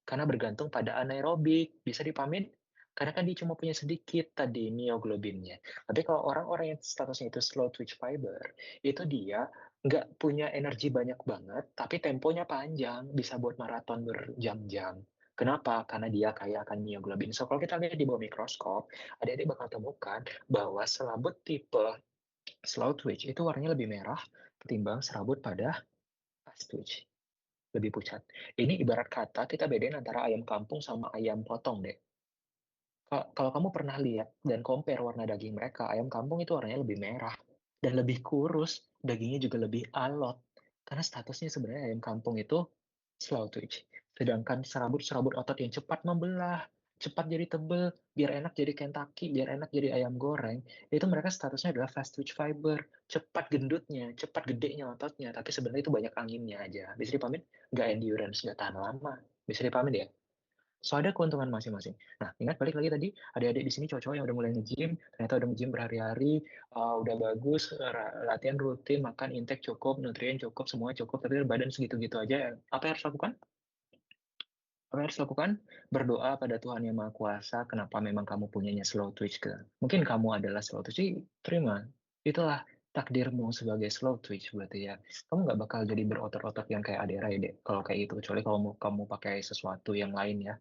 Karena bergantung pada anaerobik. Bisa dipahamin? Karena kan dia cuma punya sedikit tadi mioglobinnya. Tapi kalau orang-orang yang statusnya itu slow twitch fiber, itu dia nggak punya energi banyak banget, tapi temponya panjang, bisa buat maraton berjam-jam. Kenapa? Karena dia kaya akan mioglobin. So, kalau kita lihat di bawah mikroskop, adik-adik bakal temukan bahwa selabut tipe slow twitch itu warnanya lebih merah ketimbang serabut pada fast twitch. Lebih pucat. Ini ibarat kata kita bedain antara ayam kampung sama ayam potong deh. Kalau kamu pernah lihat dan compare warna daging mereka, ayam kampung itu warnanya lebih merah dan lebih kurus, dagingnya juga lebih alot. Karena statusnya sebenarnya ayam kampung itu slow twitch. Sedangkan serabut-serabut otot yang cepat membelah, cepat jadi tebel, biar enak jadi Kentucky, biar enak jadi ayam goreng, itu mereka statusnya adalah fast twitch fiber, cepat gendutnya, cepat gedenya ototnya, tapi sebenarnya itu banyak anginnya aja. Bisa dipahamin? Nggak endurance, nggak tahan lama. Bisa dipahamin ya? So ada keuntungan masing-masing. Nah, ingat balik lagi tadi, adik-adik di sini cowok-cowok yang udah mulai nge-gym, ternyata udah nge-gym berhari-hari, udah bagus, latihan rutin, makan intake cukup, nutrien cukup, semua cukup, tapi badan segitu-gitu aja. Apa yang harus lakukan? Apa yang harus lakukan? Berdoa pada Tuhan Yang Maha Kuasa, kenapa memang kamu punyanya slow twitch ke? Mungkin kamu adalah slow twitch, terima. Itulah takdirmu sebagai slow twitch berarti ya. Kamu nggak bakal jadi berotot-otot yang kayak Adera ya, Dek. Kalau kayak itu, kecuali kalau kamu pakai sesuatu yang lain ya.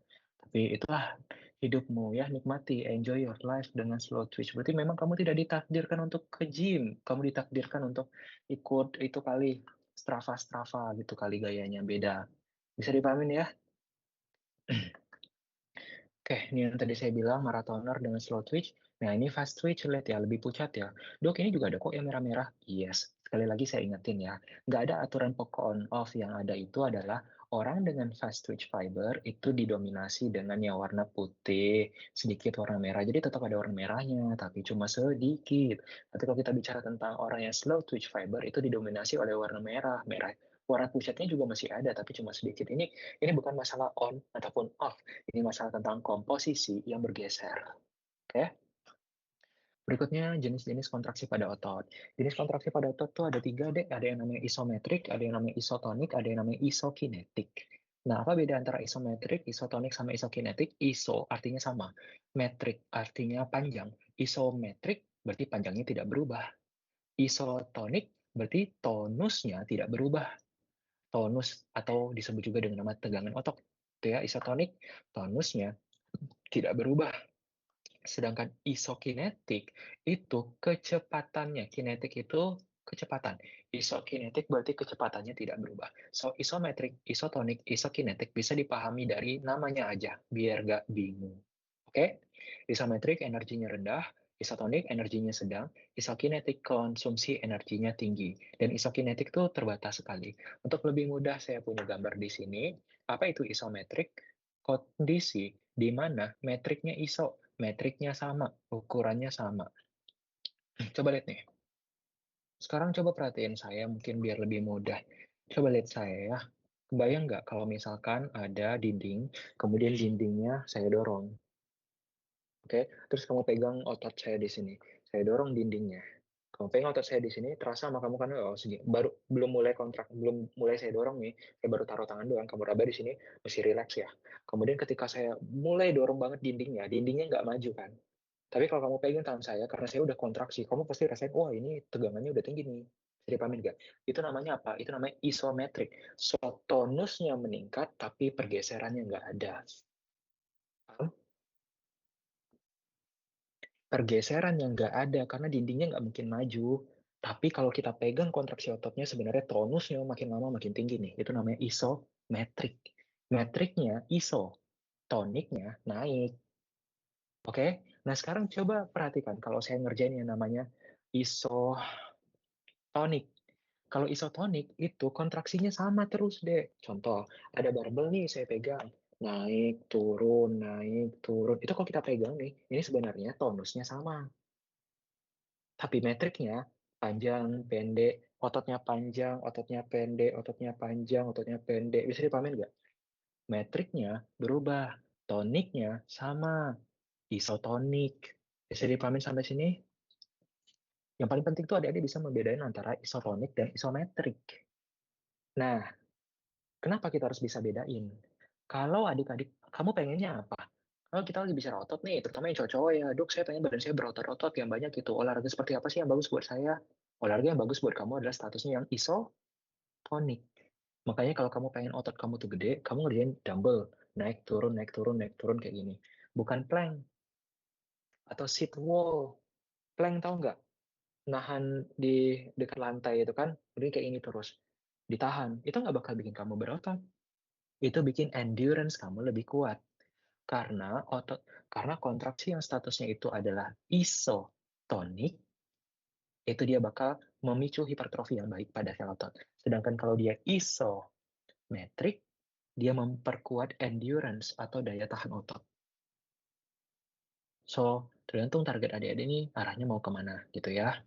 Tapi itulah hidupmu ya, nikmati, enjoy your life dengan slow twitch. Berarti memang kamu tidak ditakdirkan untuk ke gym, kamu ditakdirkan untuk ikut itu kali Strava gitu kali gayanya beda. Bisa dipahamin ya? Oke, ini yang tadi saya bilang maratoner dengan slow twitch. Nah, ini fast twitch, lihat ya, lebih pucat ya. Dok, ini juga ada kok yang merah-merah. Yes, sekali lagi saya ingetin ya, nggak ada aturan pokok on off. Yang ada itu adalah orang dengan fast twitch fiber itu didominasi dengan yang warna putih, sedikit warna merah. Jadi tetap ada warna merahnya, tapi cuma sedikit. Tapi kalau kita bicara tentang orang yang slow twitch fiber, itu didominasi oleh warna merah. Warna pucatnya juga masih ada, tapi cuma sedikit. Ini bukan masalah on ataupun off. Ini masalah tentang komposisi yang bergeser. Oke. Berikutnya jenis-jenis kontraksi pada otot. Jenis kontraksi pada otot tuh ada 3 deh. Ada yang namanya isometrik, ada yang namanya isotonik, ada yang namanya isokinetik. Nah, apa beda antara isometrik, isotonik, sama isokinetik? Iso artinya sama. Metrik artinya panjang. Isometrik berarti panjangnya tidak berubah. Isotonik berarti tonusnya tidak berubah. Tonus atau disebut juga dengan nama tegangan otot. Itu ya, isotonik, tonusnya tidak berubah. Sedangkan isokinetik itu kecepatannya. Kinetik itu kecepatan. Isokinetik berarti kecepatannya tidak berubah. So, isometrik, isotonik, isokinetik bisa dipahami dari namanya aja, biar nggak bingung. Oke? Isometrik energinya rendah, isotonik energinya sedang, isokinetik konsumsi energinya tinggi. Dan isokinetik itu terbatas sekali. Untuk lebih mudah saya punya gambar di sini. Apa itu isometrik? Kondisi di mana metriknya iso, metriknya sama, ukurannya sama. Coba lihat nih. Sekarang coba perhatiin saya, mungkin biar lebih mudah. Coba lihat saya ya. Kebayang nggak kalau misalkan ada dinding, kemudian dindingnya saya dorong. Oke, terus kamu pegang otot saya di sini. Saya dorong dindingnya. Kamu pegang otot saya di sini, terasa sama kamu kan, oh segini. Baru belum mulai kontrak, belum mulai saya dorong nih, saya baru taruh tangan doang. Kamu raba di sini, mesti relax ya. Kemudian ketika saya mulai dorong banget dindingnya nggak maju kan. Tapi kalau kamu pegang tangan saya, karena saya udah kontraksi, kamu pasti rasain, wah ini tegangannya udah tinggi nih. Bisa dipahamin nggak? Itu namanya apa? Itu namanya isometrik. So, tonusnya meningkat, tapi pergeserannya nggak ada. Paham? Pergeseran yang nggak ada, karena dindingnya nggak mungkin maju. Tapi kalau kita pegang kontraksi ototnya, sebenarnya tonusnya makin lama makin tinggi nih. Itu namanya isometrik. Metriknya iso, toniknya naik. Oke? Nah, sekarang coba perhatikan kalau saya ngerjain yang namanya isotonik. Kalau isotonik itu kontraksinya sama terus deh. Contoh, ada barbel nih saya pegang. naik, turun, naik, turun. Itu kalau kita pegang nih, ini sebenarnya tonusnya sama. Tapi metriknya panjang, pendek, ototnya panjang, ototnya pendek, ototnya panjang, ototnya pendek. Bisa dipahamin nggak? Metriknya berubah, toniknya sama, isotonik. Bisa dipahamin sampai sini? Yang paling penting tuh adik-adik bisa membedain antara isotonik dan isometrik. Nah, kenapa kita harus bisa bedain? Kalau adik-adik, kamu pengennya apa? Kalau kita lagi bicara otot nih, terutama yang cowok-cowok ya, dok saya pengen badan saya berotot-otot yang banyak gitu. Olahraga seperti apa sih yang bagus buat saya? Olahraga yang bagus buat kamu adalah statusnya yang isotonik. Makanya kalau kamu pengen otot kamu tuh gede, kamu ngerjain dumbbell, naik turun, naik turun, naik turun kayak gini. Bukan plank atau sit wall. Plank tahu nggak? Nahan di dekat lantai itu kan, udah kayak ini terus. Ditahan, itu nggak bakal bikin kamu berotot. Itu bikin endurance kamu lebih kuat. Karena kontraksi yang statusnya itu adalah isotonik, itu dia bakal memicu hipertrofi yang baik pada sel otot. Sedangkan kalau dia isometrik, dia memperkuat endurance atau daya tahan otot. So, tergantung target adik-adik ini arahnya mau kemana gitu ya.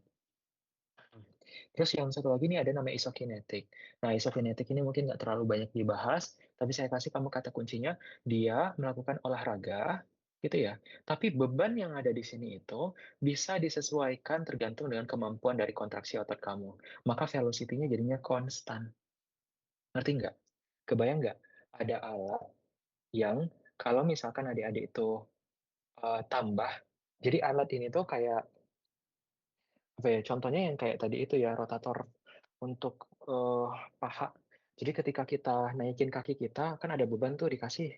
Terus yang satu lagi ini ada namanya isokinetik. Nah, isokinetik ini mungkin nggak terlalu banyak dibahas, tapi saya kasih kamu kata kuncinya, dia melakukan olahraga, gitu ya. Tapi beban yang ada di sini itu bisa disesuaikan tergantung dengan kemampuan dari kontraksi otot kamu. Maka velocity-nya jadinya konstan. Ngerti nggak? Kebayang nggak? Ada alat yang kalau misalkan adik-adik itu tambah, jadi alat ini tuh kayak apa ya, contohnya yang kayak tadi itu ya, rotator untuk paha. Jadi ketika kita naikin kaki kita, kan ada beban tuh dikasih.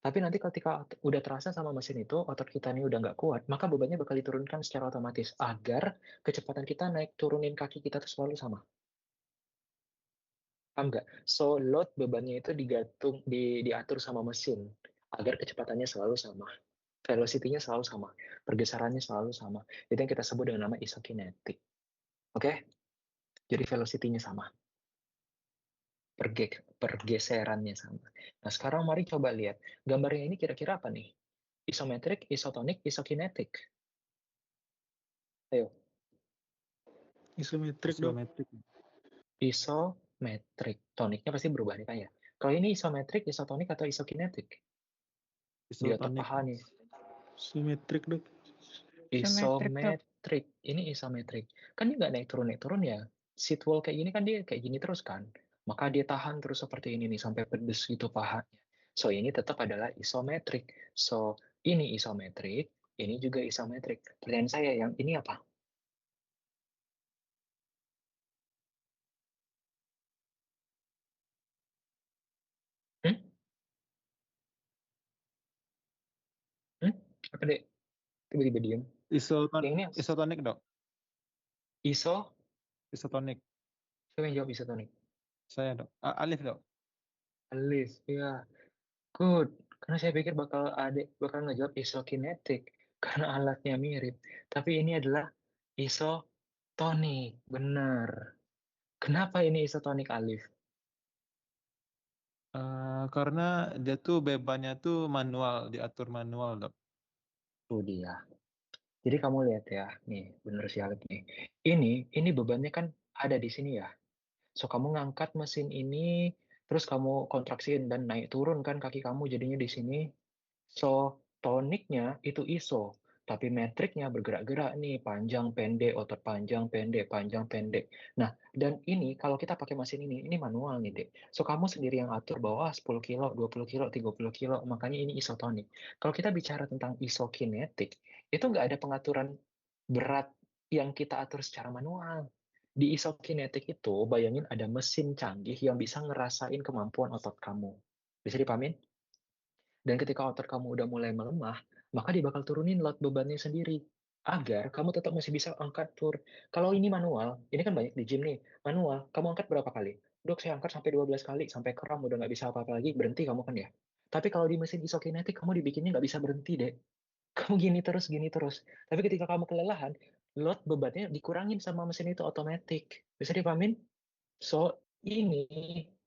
Tapi nanti ketika udah terasa sama mesin itu, otot kita ini udah nggak kuat, maka bebannya bakal diturunkan secara otomatis agar kecepatan kita naik turunin kaki kita tuh selalu sama. Paham nggak? So, load bebannya itu diatur sama mesin agar kecepatannya selalu sama. Velocity-nya selalu sama. Pergeserannya selalu sama. Itu yang kita sebut dengan nama isokinetik. Oke? Jadi velocity-nya sama. Pergeserannya sama. Nah, sekarang mari coba lihat. Gambarnya ini kira-kira apa nih? Isometrik, isotonik, isokinetik. Ayo. Isometrik dok. Isometrik. Isometrik. Toniknya pasti berubah nih kan ya. Kalau ini isometrik, isotonik, atau isokinetik? Di otot Isotonik. paha nih. Isometrik dok. Isometrik. Ini isometrik. Kan dia nggak naik turun ya. Sit wall kayak gini kan dia kayak gini terus kan. Maka dia tahan terus seperti ini nih sampai pedes gitu pahanya. So ini tetap adalah isometrik. So ini isometrik, ini juga isometrik. Pertanyaan saya yang ini apa? Hmm? Hmm? Apa deh? Tiba-tiba diem. Yang ini Isotonik dok. iso, Isotonik. siapa yang jawab isotonik? Saya dok. Alif dok. Alif, ya. Good. Karena saya pikir bakal ngejawab isokinetik karena alatnya mirip. Tapi ini adalah isotonik, benar. Kenapa ini isotonik, Alif? Karena dia tuh bebannya tuh manual, diatur manual dok. Tuh dia. Jadi kamu lihat ya, nih, bener sih Alif nih. Ini bebannya kan ada di sini ya. So, kamu ngangkat mesin ini, terus kamu kontraksiin dan naik turun kan kaki kamu jadinya di sini. So, toniknya itu iso, tapi metriknya bergerak-gerak nih, panjang, pendek, otot panjang, pendek, panjang, pendek. Nah, dan ini kalau kita pakai mesin ini manual nih, Dek. So, kamu sendiri yang atur bahwa 10 kilo, 20 kilo, 30 kilo, makanya ini isotonik. Kalau kita bicara tentang isokinetik, itu nggak ada pengaturan berat yang kita atur secara manual. Di isokinetik itu, bayangin ada mesin canggih yang bisa ngerasain kemampuan otot kamu. Bisa dipahamin? Dan ketika otot kamu udah mulai melemah, maka dia bakal turunin load bebannya sendiri. Agar kamu tetap masih bisa angkat tur. Kalau ini manual, ini kan banyak di gym nih. Manual, kamu angkat berapa kali? Dok, saya angkat sampai 12 kali, sampai kram, udah nggak bisa apa-apa lagi, berhenti kamu kan ya. Tapi kalau di mesin isokinetik, kamu dibikinnya nggak bisa berhenti, deh. Kamu gini terus, gini terus. Tapi ketika kamu kelelahan, load bebannya dikurangin sama mesin itu otomatis. Bisa dipahamin? So, ini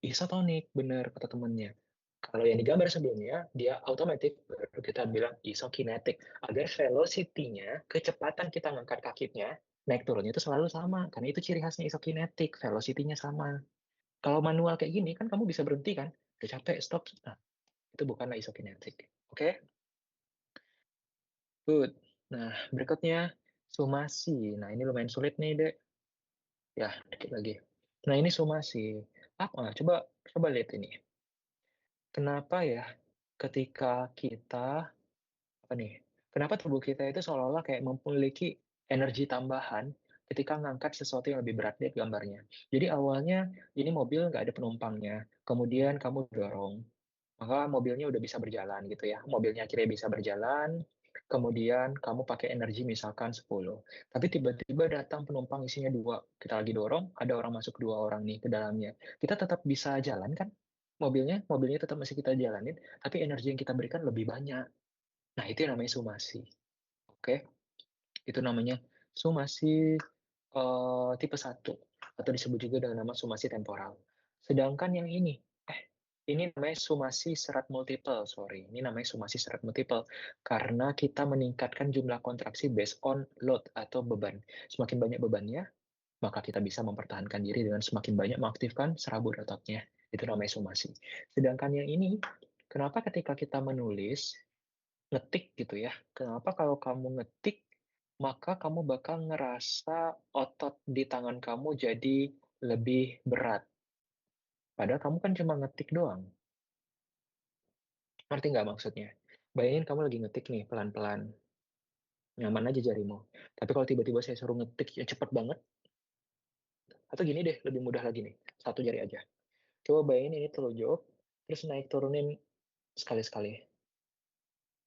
isotonik, benar kata temennya. Kalau yang digambar sebelumnya, dia automatic, baru kita bilang isokinetik. Agar velocity-nya, kecepatan kita ngangkat kakinya, naik turunnya itu selalu sama. Karena itu ciri khasnya isokinetik, velocity-nya sama. Kalau manual kayak gini, kan kamu bisa berhenti kan? Udah capek, stop. Nah, itu bukanlah isokinetik. Oke? Good. Nah, berikutnya, sumasi. Nah, ini lumayan sulit nih, Dek. Ya, dikit lagi. Nah, ini sumasi. Apa? Coba lihat ini. Kenapa ya ketika kita apa nih? Kenapa tubuh kita itu seolah-olah kayak memiliki energi tambahan ketika ngangkat sesuatu yang lebih berat, lihat gambarnya. Jadi awalnya ini mobil nggak ada penumpangnya, kemudian kamu dorong, maka mobilnya udah bisa berjalan gitu ya. Mobilnya akhirnya bisa berjalan, kemudian kamu pakai energi misalkan 10. Tapi tiba-tiba datang penumpang isinya 2. Kita lagi dorong, ada orang masuk 2 orang nih ke dalamnya. Kita tetap bisa jalan kan? Mobilnya tetap masih kita jalanin, tapi energi yang kita berikan lebih banyak. Nah, itu yang namanya sumasi. Oke? Itu namanya sumasi tipe 1 atau disebut juga dengan nama sumasi temporal. Sedangkan yang ini namanya sumasi serat multiple, sorry. Ini namanya sumasi serat multiple karena kita meningkatkan jumlah kontraksi based on load atau beban. Semakin banyak bebannya, maka kita bisa mempertahankan diri dengan semakin banyak mengaktifkan serabut ototnya. Itu namanya sumasi. Sedangkan yang ini, kenapa ketika kita menulis, ngetik gitu ya, kenapa kalau kamu ngetik, maka kamu bakal ngerasa otot di tangan kamu jadi lebih berat. Padahal kamu kan cuma ngetik doang. Ngerti nggak maksudnya? Bayangin kamu lagi ngetik nih, pelan-pelan. Nyaman aja jarimu. Tapi kalau tiba-tiba saya suruh ngetik, ya cepet banget. Atau gini deh, lebih mudah lagi nih. Satu jari aja. Coba bayangin ini telunjuk, terus naik turunin sekali-sekali.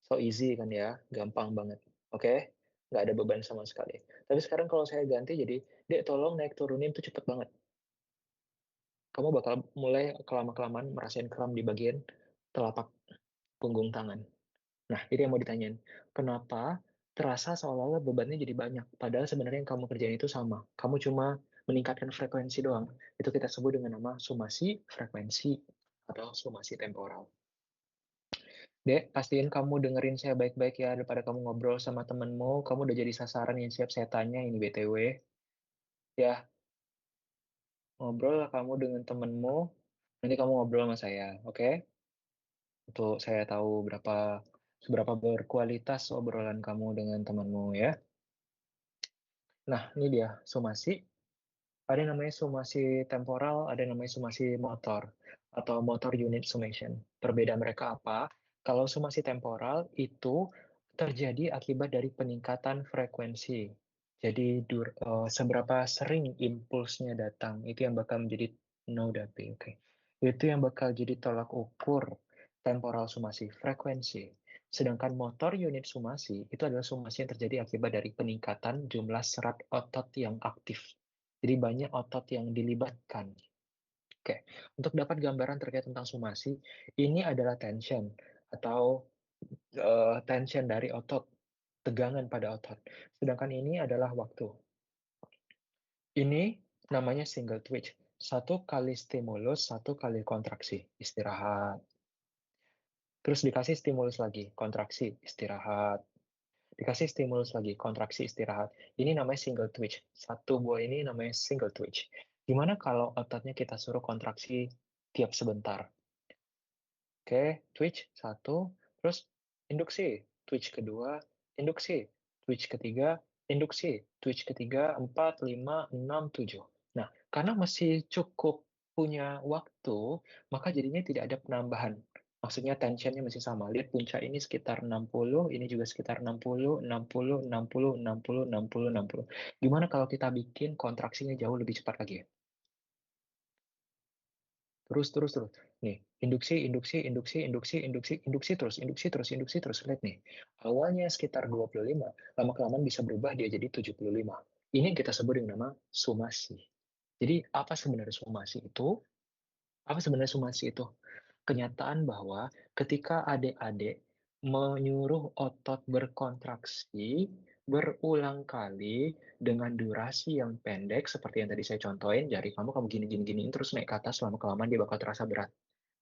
So easy kan ya, gampang banget. Oke? Nggak ada beban sama sekali. Tapi sekarang kalau saya ganti jadi, Dek tolong naik turunin tuh cepet banget. Kamu bakal mulai kelama-kelamaan merasain kram di bagian telapak punggung tangan. Nah, itu yang mau ditanyain. Kenapa terasa seolah-olah bebannya jadi banyak? Padahal sebenarnya yang kamu kerjain itu sama. Kamu cuma meningkatkan frekuensi doang. Itu kita sebut dengan nama sumasi frekuensi atau sumasi temporal. Dek, pastiin kamu dengerin saya baik-baik ya daripada kamu ngobrol sama temenmu. Kamu udah jadi sasaran yang siap saya tanya ini BTW. Ya, ngobrol lah kamu dengan temenmu. Nanti kamu ngobrol sama saya, oke? Untuk saya tahu seberapa berkualitas obrolan kamu dengan temanmu ya. Nah, ini dia somasi. Ada yang namanya somasi temporal, ada yang namanya somasi motor atau motor unit summation. Perbedaan mereka apa? Kalau somasi temporal itu terjadi akibat dari peningkatan frekuensi. Jadi seberapa sering impulsnya datang itu yang bakal menjadi node P. Oke. Itu yang bakal jadi tolak ukur temporal sumasi, frekuensi. Sedangkan motor unit sumasi itu adalah sumasi yang terjadi akibat dari peningkatan jumlah serat otot yang aktif. Jadi banyak otot yang dilibatkan. Oke, untuk dapat gambaran terkait tentang sumasi, ini adalah tension atau tension dari otot, tegangan pada otot. Sedangkan ini adalah waktu. Ini namanya single twitch. 1 kali stimulus, 1 kali kontraksi, istirahat. Terus dikasih stimulus lagi, kontraksi, istirahat. Dikasih stimulus lagi, kontraksi, istirahat. Ini namanya single twitch. Satu buah ini namanya single twitch. Gimana kalau ototnya kita suruh kontraksi tiap sebentar? Oke, twitch 1, terus induksi, twitch kedua, induksi, twitch ketiga, induksi, twitch ketiga, 4, 5, 6, 7. Nah, karena masih cukup punya waktu, maka jadinya tidak ada penambahan. Maksudnya tensionnya masih sama. Lihat puncak ini sekitar 60, ini juga sekitar 60, 60, 60, 60, 60, 60. Gimana kalau kita bikin kontraksinya jauh lebih cepat lagi? Terus. Nih, induksi terus. Lihat nih. Awalnya sekitar 25, lama-kelamaan bisa berubah dia jadi 75. Ini yang kita sebut dengan nama sumasi. Jadi, apa sebenarnya sumasi itu? Kenyataan bahwa ketika adik-adik menyuruh otot berkontraksi berulang kali dengan durasi yang pendek, seperti yang tadi saya contohin, jari kamu gini, terus naik ke atas, lama-kelamaan dia bakal terasa berat.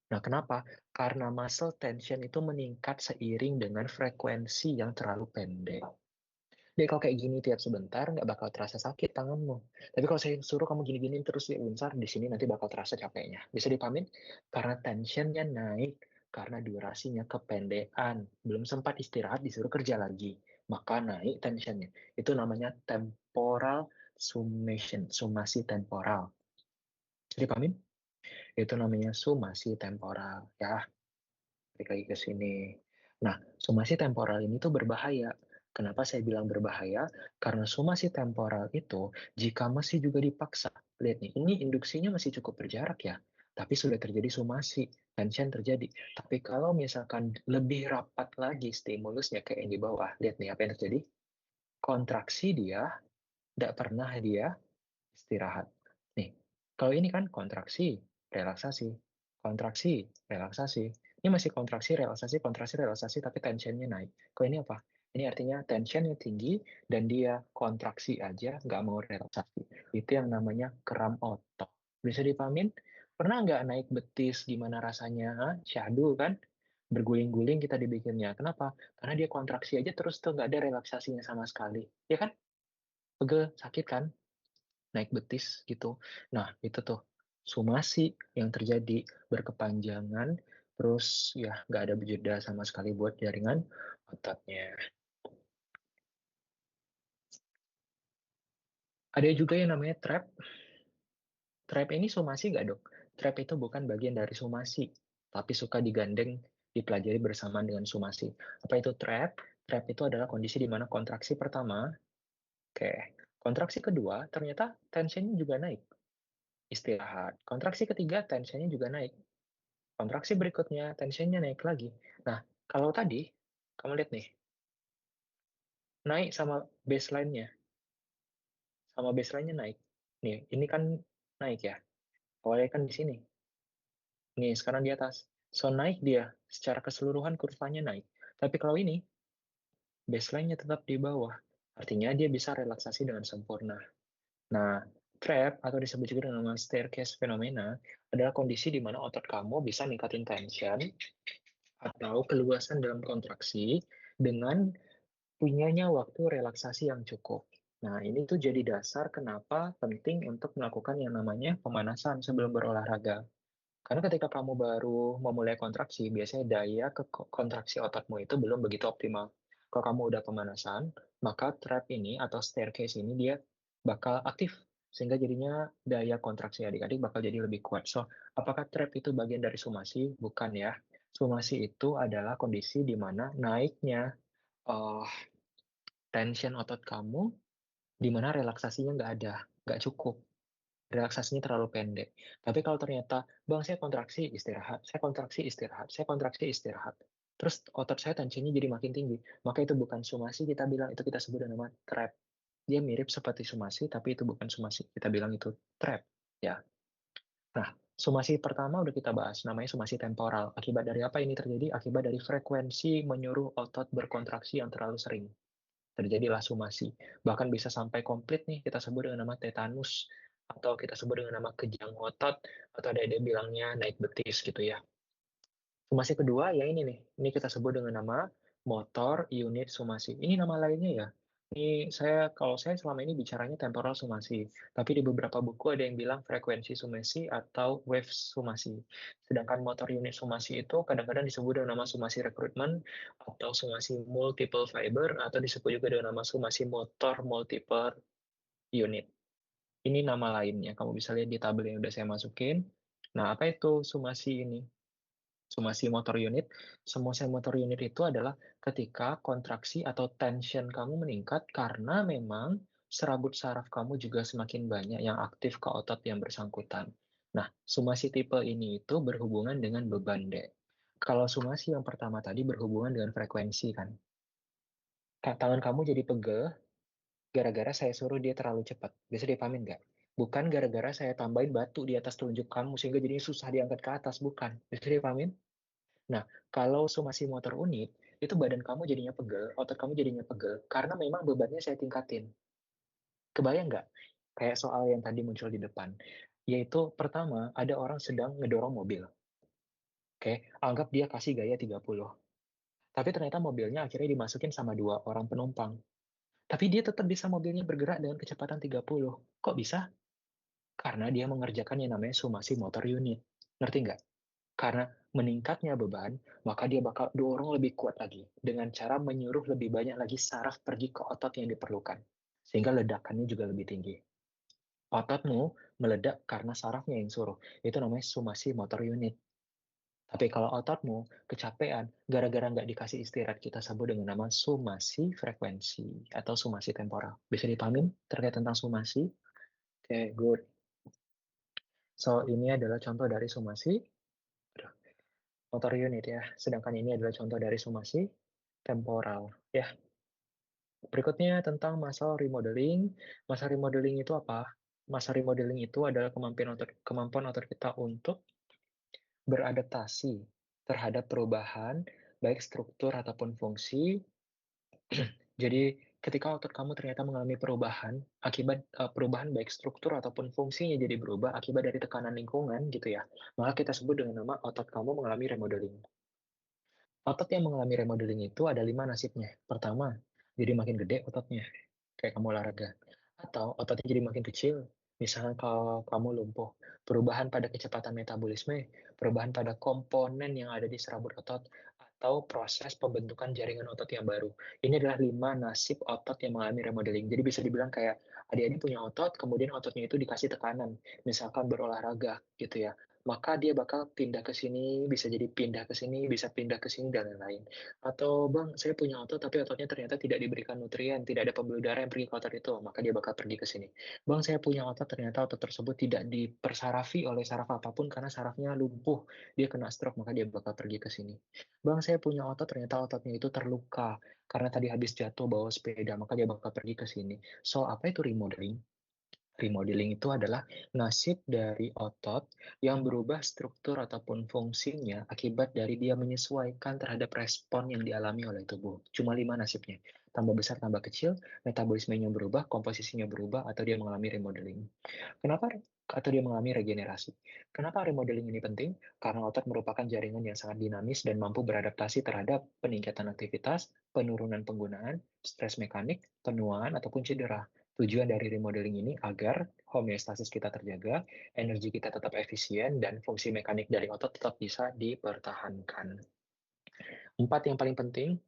Nah, kenapa? Karena muscle tension itu meningkat seiring dengan frekuensi yang terlalu pendek. Jadi kalau kayak gini tiap sebentar, nggak bakal terasa sakit tanganmu. Tapi kalau saya suruh kamu gini-gini terus ya bentar, di sini nanti bakal terasa capeknya. Bisa dipahamin? Karena tensionnya naik, karena durasinya kependekan. Belum sempat istirahat, disuruh kerja lagi. Maka naik tensionnya. Itu namanya temporal summation, sumasi temporal. Bisa dipahamin? Itu namanya sumasi temporal. Ya, balik lagi ke sini. Nah, sumasi temporal ini tuh berbahaya. Kenapa saya bilang berbahaya? Karena sumasi temporal itu, jika masih juga dipaksa, lihat nih, ini induksinya masih cukup berjarak ya, tapi sudah terjadi sumasi, tension terjadi. Tapi kalau misalkan lebih rapat lagi stimulusnya kayak yang di bawah, lihat nih apa yang terjadi? Kontraksi dia, tidak pernah dia istirahat. Nih, kalau ini kan kontraksi, relaksasi, kontraksi, relaksasi. Ini masih kontraksi, relaksasi, tapi tensionnya naik. Kalau ini apa? Ini artinya tensionnya tinggi dan dia kontraksi aja, nggak mau relaksasi. Itu yang namanya kram otot. Bisa dipahamin? Pernah nggak naik betis, gimana rasanya? Syahdu kan? Berguling-guling kita dibikinnya. Kenapa? Karena dia kontraksi aja terus tuh nggak ada relaksasinya sama sekali. Ya kan? Pegel, sakit kan? Naik betis gitu. Nah, itu tuh sumasi yang terjadi berkepanjangan, terus ya nggak ada jeda sama sekali buat jaringan ototnya. Ada juga yang namanya trap. Trap ini sumasi nggak dok? Trap itu bukan bagian dari sumasi, tapi suka digandeng, dipelajari bersamaan dengan sumasi. Apa itu trap? Trap itu adalah kondisi di mana kontraksi pertama, oke, kontraksi kedua ternyata tensinya juga naik, istirahat. Kontraksi ketiga tensinya juga naik, kontraksi berikutnya tensinya naik lagi. Nah, kalau tadi, kamu lihat nih, naik sama baseline-nya, naik. Nih, ini kan naik ya. Awalnya kan di sini. Nih, sekarang di atas. So, naik dia. Secara keseluruhan kurvanya naik. Tapi kalau ini, baseline-nya tetap di bawah. Artinya dia bisa relaksasi dengan sempurna. Nah, trap atau disebut juga dengan staircase phenomena adalah kondisi di mana otot kamu bisa ningkatin tension atau keluasan dalam kontraksi dengan punyanya waktu relaksasi yang cukup. Nah, ini tuh jadi dasar kenapa penting untuk melakukan yang namanya pemanasan sebelum berolahraga. Karena ketika kamu baru memulai kontraksi, biasanya daya ke kontraksi ototmu itu belum begitu optimal. Kalau kamu udah pemanasan, maka trap ini atau staircase ini dia bakal aktif. Sehingga jadinya daya kontraksi adik-adik bakal jadi lebih kuat. So, apakah trap itu bagian dari sumasi? Bukan ya. Sumasi itu adalah kondisi di mana naiknya uh, tension otot kamu, di mana relaksasinya nggak ada, nggak cukup. Relaksasinya terlalu pendek. Tapi kalau ternyata, Bang, saya kontraksi, istirahat, saya kontraksi, istirahat, saya kontraksi, istirahat. Terus otot saya tensinya jadi makin tinggi. Maka itu bukan sumasi, kita bilang itu kita sebut dengan nama trap. Dia mirip seperti sumasi, tapi itu bukan sumasi. Kita bilang itu trap. Ya. Nah, sumasi pertama udah kita bahas, namanya sumasi temporal. Akibat dari apa ini terjadi? Akibat dari frekuensi menyuruh otot berkontraksi yang terlalu sering. Terjadilah sumasi. Bahkan bisa sampai komplit nih, kita sebut dengan nama tetanus, atau kita sebut dengan nama kejang otot, atau ada yang bilangnya naik betis gitu ya. Sumasi kedua ya ini nih, ini kita sebut dengan nama motor unit sumasi. Ini nama lainnya ya. Ini kalau saya selama ini bicaranya temporal sumasi, tapi di beberapa buku ada yang bilang frekuensi sumasi atau wave sumasi. Sedangkan motor unit sumasi itu kadang-kadang disebut dengan nama sumasi rekrutmen atau sumasi multiple fiber atau disebut juga dengan nama sumasi motor multiple unit. Ini nama lainnya. Kamu bisa lihat di tabel yang udah saya masukin. Nah, apa itu sumasi ini? Sumasi motor unit. Sumasi motor unit itu adalah ketika kontraksi atau tension kamu meningkat karena memang serabut saraf kamu juga semakin banyak yang aktif ke otot yang bersangkutan. Nah, sumasi tipe ini itu berhubungan dengan beban dek. Kalau sumasi yang pertama tadi berhubungan dengan frekuensi kan. Tangan kamu jadi pegel gara-gara saya suruh dia terlalu cepat. Bisa dipahamin nggak? Bukan gara-gara saya tambahin batu di atas telunjuk kamu sehingga jadi susah diangkat ke atas, bukan. Bisa dipahamin? Nah, kalau sumasi motor unit, itu badan kamu jadinya pegel, otot kamu jadinya pegel, karena memang bebannya saya tingkatin. Kebayang nggak? Kayak soal yang tadi muncul di depan. Yaitu, pertama, ada orang sedang ngedorong mobil. Oke, anggap dia kasih gaya 30. Tapi ternyata mobilnya akhirnya dimasukin sama 2 orang penumpang. Tapi dia tetap bisa mobilnya bergerak dengan kecepatan 30. Kok bisa? Karena dia mengerjakan yang namanya sumasi motor unit. Ngerti nggak? Karena meningkatnya beban, maka dia bakal dorong lebih kuat lagi dengan cara menyuruh lebih banyak lagi saraf pergi ke otot yang diperlukan. Sehingga ledakannya juga lebih tinggi. Ototmu meledak karena sarafnya yang suruh. Itu namanya sumasi motor unit. Tapi kalau ototmu kecapean, gara-gara nggak dikasih istirahat, kita sebut dengan nama sumasi frekuensi atau sumasi temporal. Bisa dipahamin terkait tentang sumasi? Oke, good. So, ini adalah contoh dari sumasi motor unit ya. Sedangkan ini adalah contoh dari sumasi temporal ya. Berikutnya tentang muscle remodeling. Muscle remodeling itu apa? Muscle remodeling itu adalah kemampuan otot kita untuk beradaptasi terhadap perubahan baik struktur ataupun fungsi. Jadi ketika otot kamu ternyata mengalami perubahan akibat perubahan baik struktur ataupun fungsinya jadi berubah akibat dari tekanan lingkungan gitu ya, maka kita sebut dengan nama otot kamu mengalami remodeling. Otot yang mengalami remodeling itu ada 5 nasibnya. Pertama, jadi makin gede ototnya, kayak kamu olahraga. Atau ototnya jadi makin kecil, misalnya kalau kamu lumpuh. Perubahan pada kecepatan metabolisme, perubahan pada komponen yang ada di serabut otot, atau proses pembentukan jaringan otot yang baru. Ini adalah 5 nasib otot yang mengalami remodeling. Jadi bisa dibilang kayak adik-adik punya otot, kemudian ototnya itu dikasih tekanan, misalkan berolahraga gitu ya. Maka dia bakal pindah ke sini, bisa jadi pindah ke sini, bisa pindah ke sini, dan lain-lain. Atau, Bang, saya punya otot, tapi ototnya ternyata tidak diberikan nutrien, tidak ada pembuluh darah yang pergi ke otot itu, maka dia bakal pergi ke sini. Bang, saya punya otot, ternyata otot tersebut tidak dipersarafi oleh saraf apapun karena sarafnya lumpuh, dia kena stroke, maka dia bakal pergi ke sini. Bang, saya punya otot, ternyata ototnya itu terluka karena tadi habis jatuh bawa sepeda, maka dia bakal pergi ke sini. So, apa itu remodeling? Remodeling itu adalah nasib dari otot yang berubah struktur ataupun fungsinya akibat dari dia menyesuaikan terhadap respon yang dialami oleh tubuh. Cuma 5 nasibnya. Tambah besar, tambah kecil, metabolismenya berubah, komposisinya berubah, atau dia mengalami remodeling. Kenapa atau dia mengalami regenerasi? Kenapa remodeling ini penting? Karena otot merupakan jaringan yang sangat dinamis dan mampu beradaptasi terhadap peningkatan aktivitas, penurunan penggunaan, stres mekanik, penuaan, ataupun cedera. Tujuan dari remodeling ini agar homeostasis kita terjaga, energi kita tetap efisien, dan fungsi mekanik dari otot tetap bisa dipertahankan. 4 yang paling penting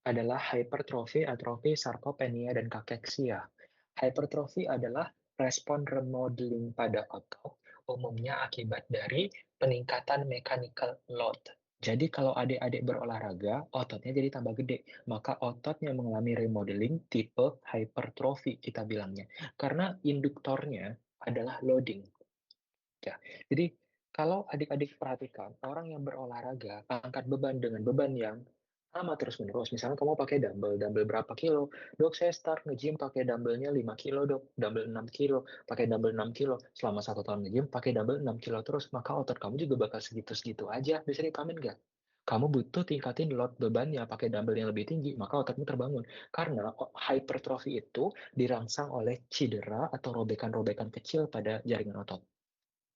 adalah hypertrofi, atrofi, sarkopenia, dan kakeksia. Hypertrofi adalah respon remodeling pada otot, umumnya akibat dari peningkatan mechanical load. Jadi kalau adik-adik berolahraga, ototnya jadi tambah gede. Maka ototnya mengalami remodeling tipe hypertrofi, kita bilangnya. Karena induktornya adalah loading. Ya, jadi kalau adik-adik perhatikan, orang yang berolahraga angkat beban dengan beban yang sama terus-menerus. Misalnya kamu pakai dumbbell berapa kilo? Dok, saya start nge-gym pakai dumbbellnya 5 kilo, dok. Dumbbell 6 kilo, pakai dumbbell 6 kilo. Selama 1 tahun nge-gym, pakai dumbbell 6 kilo terus. Maka otot kamu juga bakal segitu-segitu aja. Bisa dipahamin nggak? Kamu butuh tingkatin load bebannya, pakai dumbbell yang lebih tinggi, maka otakmu terbangun. Karena hypertrofi itu dirangsang oleh cedera atau robekan-robekan kecil pada jaringan otot.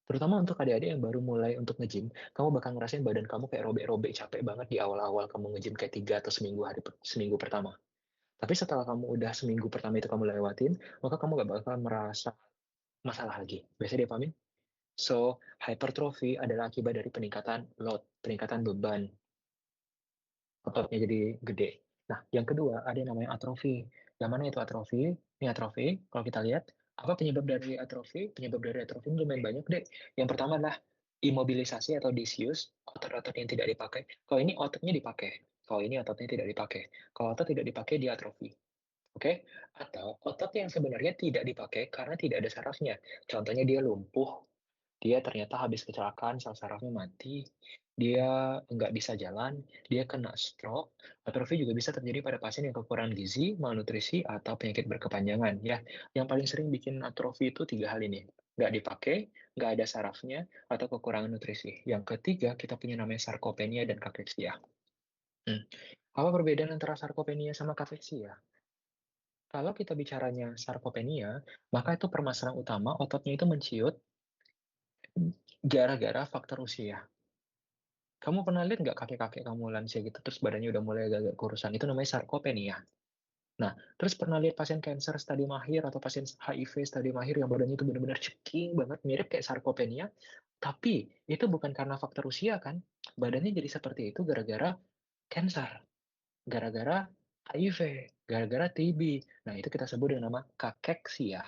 Terutama untuk adik-adik yang baru mulai untuk nge-gym, kamu bakal ngerasain badan kamu kayak robek-robek, capek banget di awal-awal kamu nge-gym kayak 3 atau seminggu pertama. Tapi setelah kamu udah seminggu pertama itu kamu lewatin, maka kamu gak bakal merasa masalah lagi. Biasanya dipahamin? So, hypertrophy adalah akibat dari peningkatan load, peningkatan beban, ototnya jadi gede. Nah, yang kedua ada yang namanya atrofi. Yang mana itu atrofi? Ini atrofi, kalau kita lihat, apa penyebab dari atrofi? Penyebab dari atrofi ini lumayan banyak, deh. Yang pertama adalah imobilisasi atau disuse, otot-otot yang tidak dipakai. Kalau ini ototnya dipakai, kalau ini ototnya tidak dipakai. Kalau otot tidak dipakai, dia atrofi. Oke? Atau otot yang sebenarnya tidak dipakai karena tidak ada sarafnya. Contohnya dia lumpuh, dia ternyata habis kecelakaan, sel sarafnya mati, dia nggak bisa jalan, dia kena stroke. Atrofi juga bisa terjadi pada pasien yang kekurangan gizi, malnutrisi, atau penyakit berkepanjangan. Ya, yang paling sering bikin atrofi itu 3 hal ini. Nggak dipakai, nggak ada sarafnya, atau kekurangan nutrisi. Yang ketiga, kita punya namanya sarkopenia dan kakeksia. Apa perbedaan antara sarkopenia sama kakeksia? Kalau kita bicaranya sarkopenia, maka itu permasalahan utama ototnya itu menciut gara-gara faktor usia. Kamu pernah lihat nggak kakek-kakek kamu lansia gitu, terus badannya udah mulai agak-agak kurusan? Itu namanya sarkopenia. Nah, terus pernah lihat pasien cancer stadium akhir atau pasien HIV stadium akhir yang badannya itu benar-benar ceking banget, mirip kayak sarkopenia, tapi itu bukan karena faktor usia kan? Badannya jadi seperti itu gara-gara cancer, gara-gara HIV, gara-gara TB. Nah, itu kita sebut dengan nama kakeksia.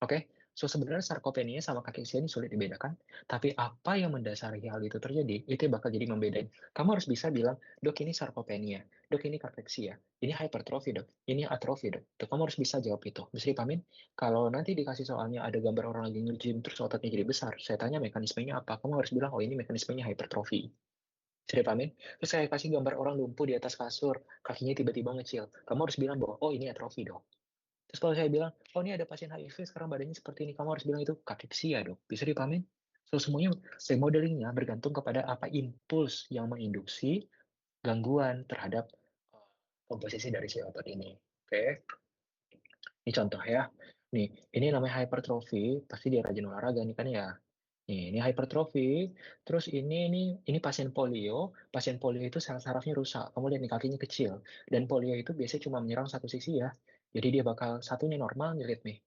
Oke, so sebenarnya sarkopenia sama kakeksia ini sulit dibedakan, tapi apa yang mendasari hal itu terjadi, itu bakal jadi membedain. Kamu harus bisa bilang, dok ini sarkopenia, dok ini kakeksia, ini hypertrofi dok, ini atrofi dok. Tuh, kamu harus bisa jawab itu. Bisa dipamin? Kalau nanti dikasih soalnya ada gambar orang lagi nge-gym, terus ototnya jadi besar, saya tanya mekanismenya apa, kamu harus bilang, oh ini mekanismenya hypertrofi. Bisa dipamin? Terus saya kasih gambar orang lumpuh di atas kasur, kakinya tiba-tiba ngecil. Kamu harus bilang bahwa, oh ini atrofi dok. Terus kalau saya bilang, oh ini ada pasien HIV sekarang badannya seperti ini, kamu harus bilang itu kakeksia dok. Bisa dipahamin? So semuanya remodelingnya bergantung kepada apa impuls yang menginduksi gangguan terhadap komposisi dari si otot ini. Oke, ini contoh ya. Nih, ini namanya hypertrophy, pasti dia rajin olahraga nih kan ya. Nih, ini hypertrophy. Terus ini pasien polio. Pasien polio itu sel sarafnya rusak. Kamu lihat nih kakinya kecil. Dan polio itu biasanya cuma menyerang satu sisi ya. Jadi dia bakal satunya normal, nih lihat nih.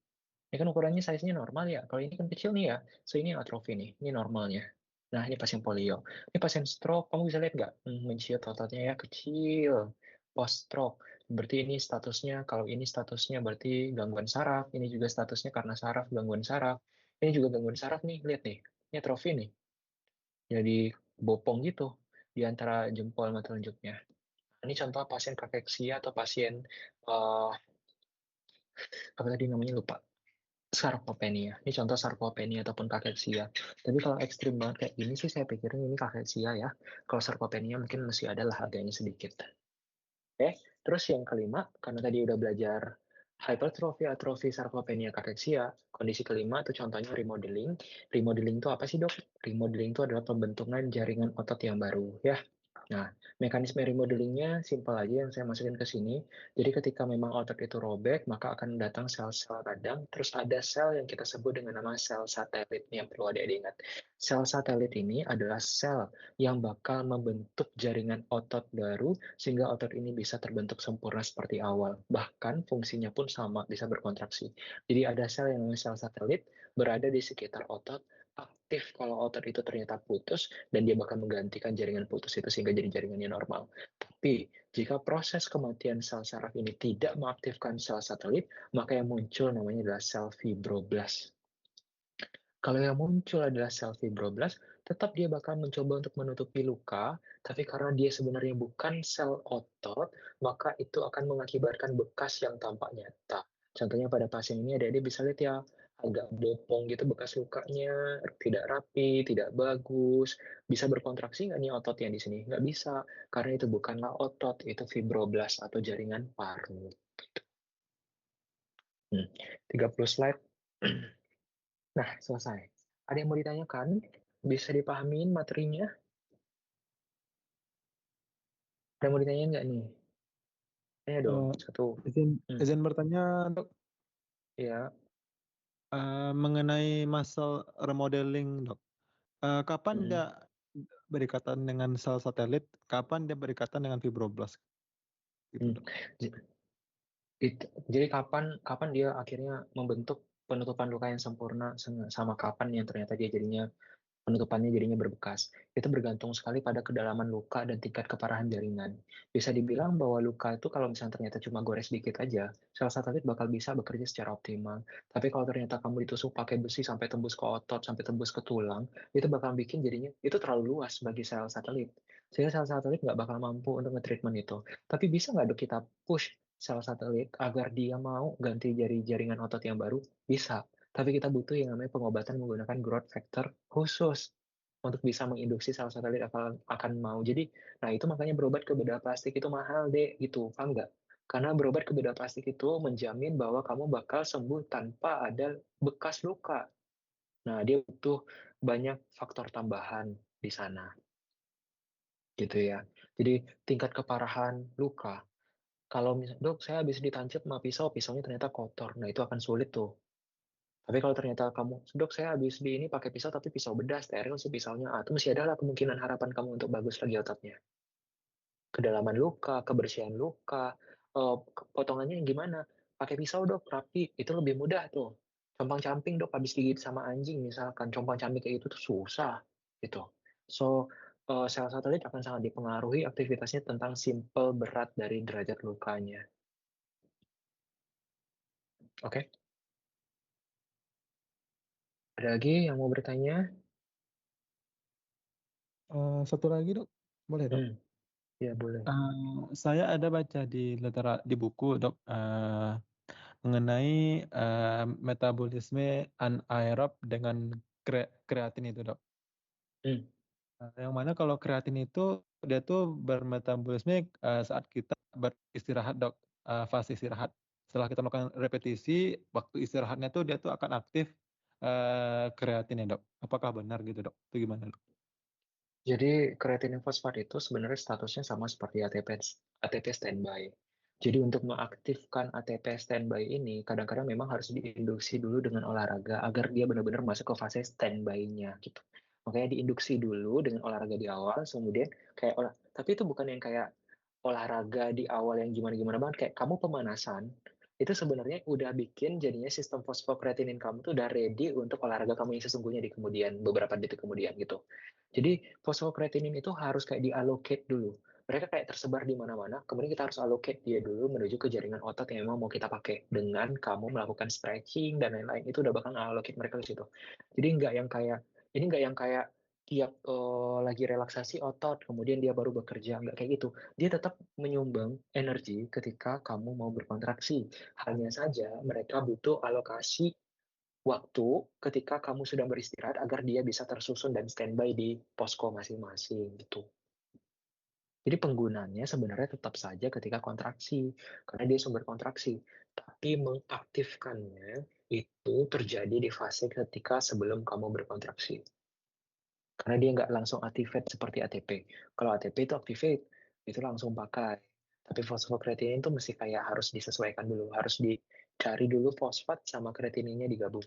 Ini kan ukurannya size-nya normal ya. Kalau ini kan kecil nih ya. So ini atrofi nih. Ini normalnya. Nah, ini pasien polio. Ini pasien stroke. Kamu bisa lihat nggak? Menciut ototnya ya kecil. Post stroke. Berarti ini statusnya, kalau ini statusnya berarti gangguan saraf. Ini juga statusnya karena saraf, gangguan saraf. Ini juga gangguan saraf nih. Lihat nih. Ini atrofi nih. Jadi bopong gitu di antara jempol sama telunjuknya. Ini contoh pasien kakeksia atau pasien apa tadi namanya lupa. Sarkopenia. Ini contoh sarkopenia ataupun kakeksia. Tapi kalau ekstrim banget kayak gini sih saya pikirin ini kakeksia ya. Kalau sarkopenia mungkin masih ada lah harganya sedikit. Oke, terus yang kelima, karena tadi udah belajar hypertrophy, atrofi, sarkopenia, kakeksia, kondisi kelima itu contohnya remodeling. Remodeling itu apa sih dok? Remodeling itu adalah pembentukan jaringan otot yang baru ya. Nah, mekanisme remodelingnya simpel aja yang saya masukin ke sini. Jadi ketika memang otot itu robek, maka akan datang sel-sel radang. Terus ada sel yang kita sebut dengan nama sel satelit. Ini yang perlu adik-adik ingat. Sel satelit ini adalah sel yang bakal membentuk jaringan otot baru sehingga otot ini bisa terbentuk sempurna seperti awal. Bahkan fungsinya pun sama, bisa berkontraksi. Jadi ada sel yang namanya sel satelit berada di sekitar otot, aktif kalau otot itu ternyata putus, dan dia bakal menggantikan jaringan putus itu sehingga jadi jaringannya normal. Tapi jika proses kematian sel saraf ini tidak mengaktifkan sel satelit, maka yang muncul namanya adalah sel fibroblast. Kalau yang muncul adalah sel fibroblast, tetap dia bakal mencoba untuk menutupi luka, tapi karena dia sebenarnya bukan sel otot, maka itu akan mengakibatkan bekas yang tampak nyata. Contohnya pada pasien ini ada dia bisa lihat ya, agak bopong gitu bekas lukanya, tidak rapi, tidak bagus. Bisa berkontraksi nggak nih otot yang di sini? Nggak bisa, karena itu bukanlah otot, itu fibroblast atau jaringan paru. 30 slide. Nah, selesai. Ada yang mau ditanyakan? Bisa dipahamin materinya? Ada yang mau ditanyain nggak nih? Tanya dong, Eh, satu. izin bertanya, Dok. Ya, Mengenai muscle remodeling, Dok. Kapan hmm. dia berikatan dengan sel satelit? Kapan dia berikatan dengan fibroblast? Gitu, Dok. Jadi kapan dia akhirnya membentuk penutupan luka yang sempurna sama kapan yang ternyata dia jadinya penutupannya jadinya berbekas. Itu bergantung sekali pada kedalaman luka dan tingkat keparahan jaringan. Bisa dibilang bahwa luka itu kalau misalnya ternyata cuma gores dikit aja, sel satelit bakal bisa bekerja secara optimal. Tapi kalau ternyata kamu ditusuk pakai besi sampai tembus ke otot, sampai tembus ke tulang, itu bakal bikin jadinya itu terlalu luas bagi sel satelit. Sehingga sel satelit nggak bakal mampu untuk nge-treatment itu. Tapi bisa nggak dok kita push sel satelit agar dia mau ganti jaringan otot yang baru? Bisa. Tapi kita butuh yang namanya pengobatan menggunakan growth factor khusus untuk bisa menginduksi sel satelit akan mau. Jadi, nah itu makanya berobat ke bedah plastik itu mahal deh, gitu. Paham nggak? Karena berobat ke bedah plastik itu menjamin bahwa kamu bakal sembuh tanpa ada bekas luka. Nah, dia butuh banyak faktor tambahan di sana, gitu ya. Jadi, tingkat keparahan luka. Kalau misalnya, dok, saya habis ditancap sama pisau, pisaunya ternyata kotor. Nah, itu akan sulit tuh. Tapi kalau ternyata kamu, "Dok, saya habis di ini pakai pisau, tapi pisau bedah, steril sih pisaunya." Itu masih ada lah kemungkinan harapan kamu untuk bagus lagi ototnya. Kedalaman luka, kebersihan luka, potongannya yang gimana? Pakai pisau, Dok, rapi, itu lebih mudah tuh. Compang-camping, Dok, habis digigit sama anjing misalkan, compang-camping kayak gitu tuh susah, gitu. So, sel satelit akan sangat dipengaruhi aktivitasnya tentang simpel, berat dari derajat lukanya. Oke? Ada lagi yang mau bertanya? Satu lagi Dok, boleh Dok? Ya boleh. Saya ada baca di buku Dok, mengenai, metabolisme anaerob dengan kreatin itu Dok. Hmm. Yang mana kalau kreatin itu dia tuh bermetabolisme, saat kita beristirahat Dok, fase istirahat. Setelah kita melakukan repetisi, waktu istirahatnya tuh dia tuh akan aktif, kreatinnya Dok. Apakah benar gitu Dok? Itu gimana Dok? Jadi kreatinin fosfat itu sebenarnya statusnya sama seperti ATP standby. Jadi untuk mengaktifkan ATP standby ini kadang-kadang memang harus diinduksi dulu dengan olahraga agar dia benar-benar masuk ke fase standby-nya gitu. Makanya diinduksi dulu dengan olahraga di awal, kemudian tapi itu bukan yang kayak olahraga di awal yang gimana-gimana banget, kayak kamu pemanasan, itu sebenarnya udah bikin jadinya sistem fosfokreatinin kamu tuh udah ready untuk olahraga kamu yang sesungguhnya di kemudian, beberapa detik kemudian gitu. Jadi fosfokreatinin itu harus kayak diallocate dulu. Mereka kayak tersebar di mana-mana, kemudian kita harus allocate dia dulu menuju ke jaringan otot yang memang mau kita pakai. Dengan kamu melakukan stretching dan lain-lain, itu udah bakal allocate mereka ke situ. Jadi nggak yang kayak tiap lagi relaksasi otot, kemudian dia baru bekerja, nggak kayak gitu. Dia tetap menyumbang energi ketika kamu mau berkontraksi. Hanya saja mereka butuh alokasi waktu ketika kamu sedang beristirahat agar dia bisa tersusun dan standby di posko masing-masing gitu. Jadi penggunaannya sebenarnya tetap saja ketika kontraksi, karena dia sumber kontraksi. Tapi mengaktifkannya itu terjadi di fase ketika sebelum kamu berkontraksi. Karena dia nggak langsung activate seperti ATP. Kalau ATP itu activate, itu langsung pakai. Tapi fosfokreatinin itu mesti kayak harus disesuaikan dulu, harus dicari dulu fosfat sama kreatininnya digabung.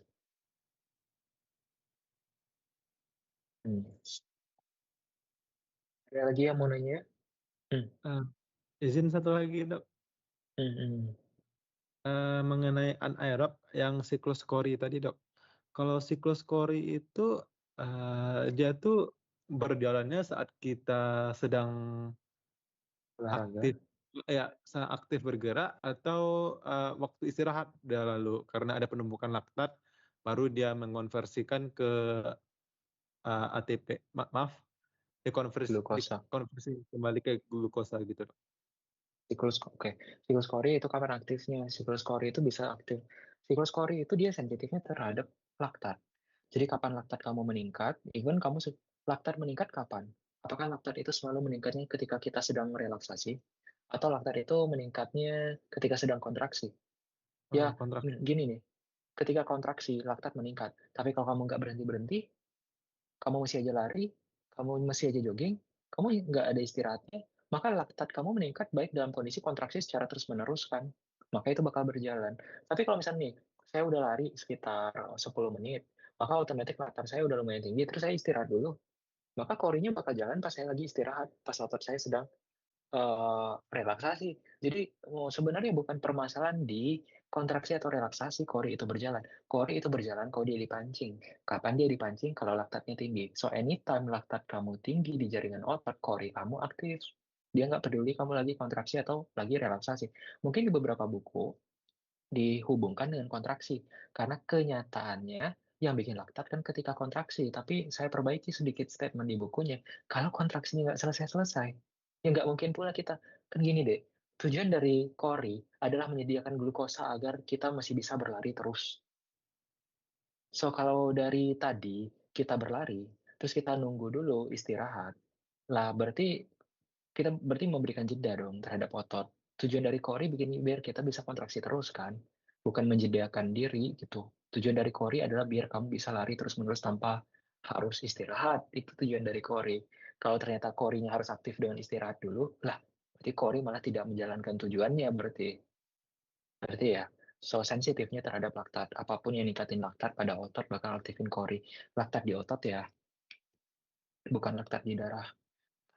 Hmm. Ada lagi yang mau nanya? Izin satu lagi Dok, Hmm. mengenai anaerob yang siklus Cori tadi Dok. Kalau siklus Cori itu, dia tuh berjalannya saat kita sedang Olahraga. aktif ya, sedang aktif bergerak atau, waktu istirahat dia lalu karena ada penumpukan laktat, baru dia mengonversikan ke, ATP maaf, Glukosa. dikonversi kembali ke glukosa gitu Dok. Oke. Siklus Cori itu kapan aktifnya? Siklus Cori itu bisa aktif. Siklus Cori itu dia sensitifnya terhadap laktat. Jadi kapan laktat kamu meningkat, even laktat meningkat kapan? Apakah laktat itu selalu meningkatnya ketika kita sedang relaksasi? Atau laktat itu meningkatnya ketika sedang kontraksi? Ya, Kontrak gini nih. Ketika kontraksi, laktat meningkat. Tapi kalau kamu nggak berhenti-berhenti, kamu masih aja lari, kamu masih aja jogging, kamu nggak ada istirahatnya, maka laktat kamu meningkat baik dalam kondisi kontraksi secara terus-menerus kan. Maka itu bakal berjalan. Tapi kalau misalnya nih, saya udah lari sekitar 10 menit, maka otomatis laktat saya udah lumayan tinggi, terus saya istirahat dulu. Maka korinya bakal jalan pas saya lagi istirahat, pas otot saya sedang relaksasi. Jadi sebenarnya bukan permasalahan di kontraksi atau relaksasi kori itu berjalan. Kori itu berjalan kalau dia dipancing. Kapan dia dipancing? Kalau laktatnya tinggi. So anytime laktat kamu tinggi di jaringan otot, kori kamu aktif. Dia nggak peduli kamu lagi kontraksi atau lagi relaksasi. Mungkin di beberapa buku dihubungkan dengan kontraksi. Karena kenyataannya yang bikin laktat kan ketika kontraksi. Tapi saya perbaiki sedikit statement di bukunya. Kalau kontraksinya nggak selesai-selesai, ya nggak mungkin pula kita. Kan gini deh, tujuan dari KORI adalah menyediakan glukosa agar kita masih bisa berlari terus. So, kalau dari tadi kita berlari, terus kita nunggu dulu istirahat, lah berarti memberikan jeda dong terhadap otot. Tujuan dari Kori biar kita bisa kontraksi terus kan, bukan menjediakan diri gitu. Tujuan dari Kori adalah biar kamu bisa lari terus-menerus tanpa harus istirahat. Itu tujuan dari Kori. Kalau ternyata Korinya harus aktif dengan istirahat dulu, lah berarti Kori malah tidak menjalankan tujuannya berarti. Berarti ya. So sensitifnya terhadap laktat. Apapun yang ningkatin laktat pada otot bakal aktifin kori. Laktat di otot ya, bukan laktat di darah.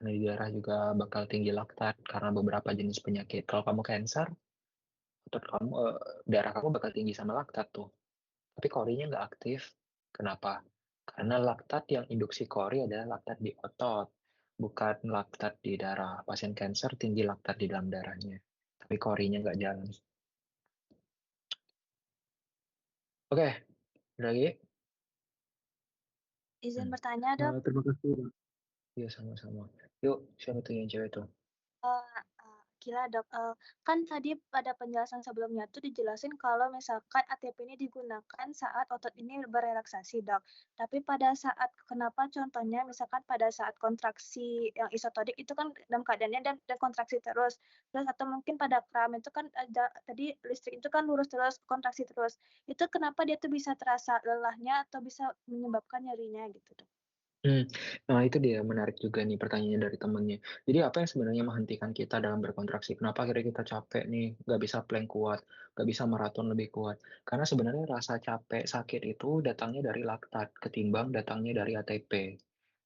Karena di darah juga bakal tinggi laktat karena beberapa jenis penyakit. Kalau kamu cancer, otot kamu, darah kamu bakal tinggi sama laktat tuh. Tapi korinya nggak aktif. Kenapa? Karena laktat yang induksi kori adalah laktat di otot, bukan laktat di darah. Pasien cancer tinggi laktat di dalam darahnya, tapi korinya nggak jalan. Oke, udah lagi? Izin bertanya, Dok. Terima kasih, Pak. Iya, sama-sama. Yuk, siapa tuh yang cewek tuh? Gila, Dok. Kan tadi pada penjelasan sebelumnya tuh dijelasin kalau misalkan ATP ini digunakan saat otot ini berelaksasi, Dok. Tapi pada saat, kenapa contohnya misalkan pada saat kontraksi yang isotonik itu kan dalam keadaannya dan kontraksi terus. Terus atau mungkin pada kram itu kan ada, tadi listrik itu kan lurus terus, kontraksi terus. Itu kenapa dia tuh bisa terasa lelahnya atau bisa menyebabkan nyerinya gitu, Dok? Nah itu dia, menarik juga nih pertanyaannya dari temennya. Jadi apa yang sebenarnya menghentikan kita dalam berkontraksi? Kenapa akhirnya kita capek nih, nggak bisa plank kuat, nggak bisa maraton lebih kuat? Karena sebenarnya rasa capek, sakit itu datangnya dari laktat, ketimbang datangnya dari ATP.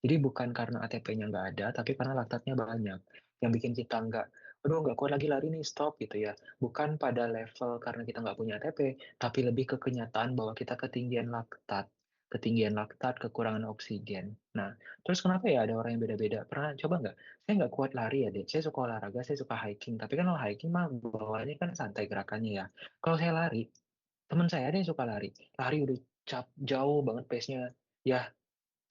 Jadi bukan karena ATP-nya nggak ada, tapi karena laktatnya banyak. Yang bikin kita aduh nggak kuat lagi lari nih, stop gitu ya. Bukan pada level karena kita nggak punya ATP, tapi lebih ke kenyataan bahwa kita ketinggian laktat, kekurangan oksigen. Nah, terus kenapa ya ada orang yang beda-beda? Pernah coba nggak? Saya nggak kuat lari ya, Dek. Saya suka olahraga, saya suka hiking. Tapi kan kalau hiking mah bawaannya kan santai gerakannya ya. Kalau saya lari, teman saya ada yang suka lari. Lari udah jauh banget pace-nya. Ya,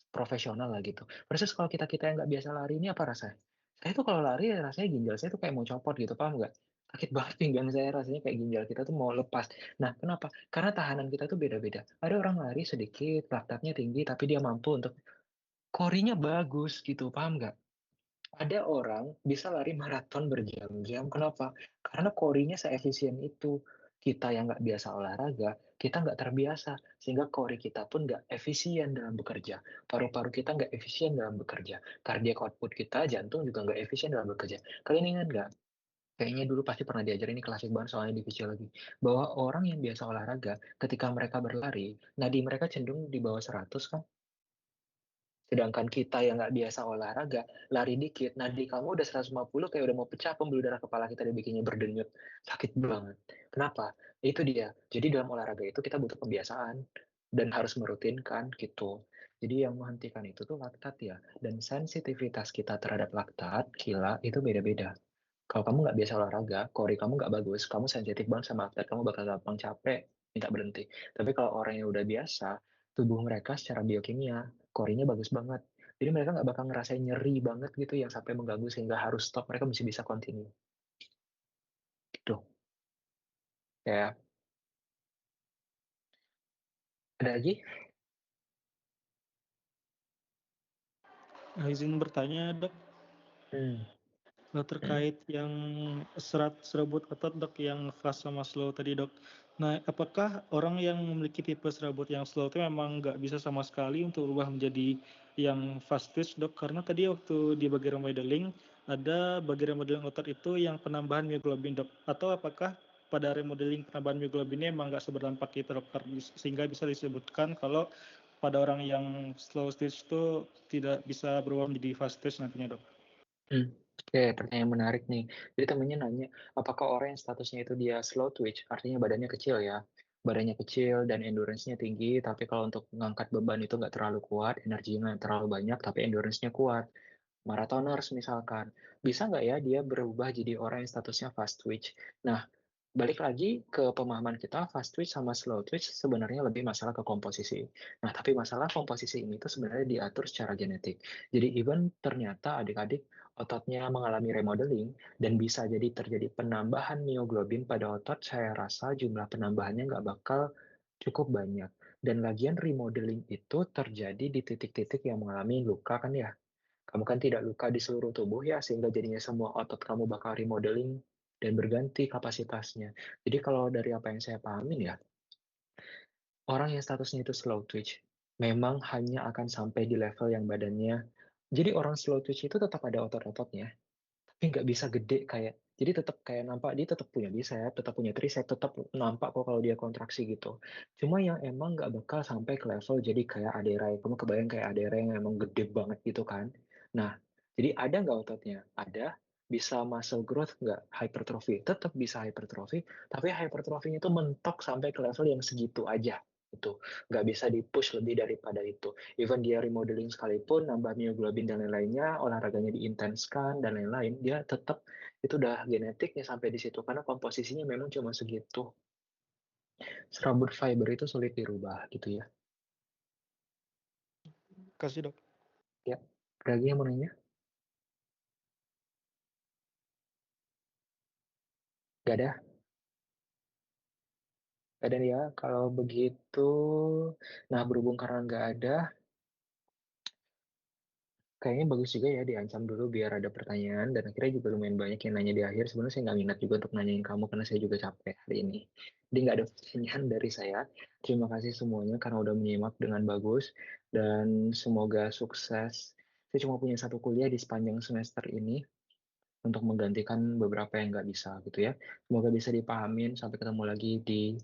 profesional lah gitu. Versus kalau kita-kita yang nggak biasa lari ini apa rasanya? Saya tuh kalau lari rasanya ginjal saya tuh kayak mau copot gitu, paham nggak? Sakit banget pinggang saya, rasanya kayak ginjal kita tuh mau lepas. Nah, kenapa? Karena tahanan kita tuh beda-beda. Ada orang lari sedikit, laktatnya tinggi, tapi dia mampu untuk korinya bagus gitu, paham nggak? Ada orang bisa lari maraton berjam-jam, kenapa? Karena korinya seefisien itu. Kita yang nggak biasa olahraga, kita nggak terbiasa, sehingga kori kita pun nggak efisien dalam bekerja. Paru-paru kita nggak efisien dalam bekerja. Cardiac output kita, jantung juga nggak efisien dalam bekerja. Kalian ingat nggak? Kayaknya dulu pasti pernah diajarin, ini klasik banget soalnya di fisiologi. Bahwa orang yang biasa olahraga, ketika mereka berlari, nadi mereka cenderung di bawah 100 kan? Sedangkan kita yang nggak biasa olahraga, lari dikit, nadi kamu udah 150 kayak udah mau pecah, pembuluh darah kepala kita dibikinnya berdenyut. Sakit banget. Kenapa? Itu dia. Jadi dalam olahraga itu kita butuh kebiasaan dan harus merutinkan gitu. Jadi yang menghentikan itu tuh laktat ya. Dan sensitivitas kita terhadap laktat, gila, itu beda-beda. Kalau kamu nggak biasa olahraga, kori kamu nggak bagus, kamu sensitif banget sama laktat, kamu bakal gampang capek, minta berhenti. Tapi kalau orang yang udah biasa, tubuh mereka secara biokimia, korinya bagus banget. Jadi mereka nggak bakal ngerasain nyeri banget gitu yang sampai mengganggu sehingga harus stop, mereka masih bisa continue. Gitu. Ya, ada lagi? Izin bertanya, Dok. Terkait yang serat serabut otot, Dok, yang fast sama slow tadi, Dok. Nah, apakah orang yang memiliki tipe serabut yang slow itu memang nggak bisa sama sekali untuk berubah menjadi yang fast twitch, Dok? Karena tadi waktu di bagian remodeling, ada bagian remodeling otot itu yang penambahan myoglobin, Dok. Atau apakah pada remodeling penambahan myoglobin ini memang nggak seberdampak itu, Dok? Sehingga bisa disebutkan kalau pada orang yang slow twitch itu tidak bisa berubah menjadi fast twitch nantinya, Dok. Oke, pertanyaan menarik nih. Jadi temennya nanya, apakah orang yang statusnya itu dia slow twitch, artinya badannya kecil ya, badannya kecil dan endurance-nya tinggi, tapi kalau untuk mengangkat beban itu nggak terlalu kuat, energinya nggak terlalu banyak, tapi endurance-nya kuat. Marathoners misalkan, bisa nggak ya dia berubah jadi orang yang statusnya fast twitch? Nah, balik lagi ke pemahaman kita, fast twitch sama slow twitch sebenarnya lebih masalah ke komposisi. Nah, tapi masalah komposisi ini tuh sebenarnya diatur secara genetik. Jadi even ternyata adik-adik ototnya mengalami remodeling dan bisa jadi terjadi penambahan mioglobin pada otot, saya rasa jumlah penambahannya nggak bakal cukup banyak. Dan lagian remodeling itu terjadi di titik-titik yang mengalami luka kan ya. Kamu kan tidak luka di seluruh tubuh ya, sehingga jadinya semua otot kamu bakal remodeling dan berganti kapasitasnya. Jadi kalau dari apa yang saya pahamin ya, orang yang statusnya itu slow twitch, memang hanya akan sampai di level yang badannya, jadi orang slow twitch itu tetap ada otot-ototnya, tapi nggak bisa gede kayak Jadi tetap kayak nampak dia tetap punya bicep, tetap punya tricep, tetap nampak kok kalau dia kontraksi gitu. Cuma yang emang nggak bakal sampai ke level jadi kayak Aderai. Kamu kebayang kayak Aderai yang emang gede banget gitu kan. Nah, jadi ada nggak ototnya? Ada. Bisa muscle growth nggak? Hypertrophy. Tetap bisa hypertrophy, tapi hypertrophy-nya itu mentok sampai ke level yang segitu aja. Itu nggak bisa di-push lebih daripada itu. Even dia remodeling sekalipun, nambah myoglobin dan lain-lainnya, olahraganya diintenskan dan lain-lain, dia tetap itu udah genetiknya sampai di situ karena komposisinya memang cuma segitu. Serabut fiber itu sulit dirubah gitu ya. Kasih dok. Ya, ada lagi yang mau nanya? Gak ada? Gak ada ya. Kalau begitu, nah berhubung karena nggak ada, kayaknya bagus juga ya diancam dulu biar ada pertanyaan dan akhirnya juga lumayan banyak yang nanya di akhir. Sebenarnya saya nggak minat juga untuk nanyain kamu karena saya juga capek hari ini. Jadi nggak ada pertanyaan dari saya. Terima kasih semuanya karena udah menyimak dengan bagus dan semoga sukses. Saya cuma punya satu kuliah di sepanjang semester ini untuk menggantikan beberapa yang nggak bisa gitu ya. Semoga bisa dipahamin. Sampai ketemu lagi di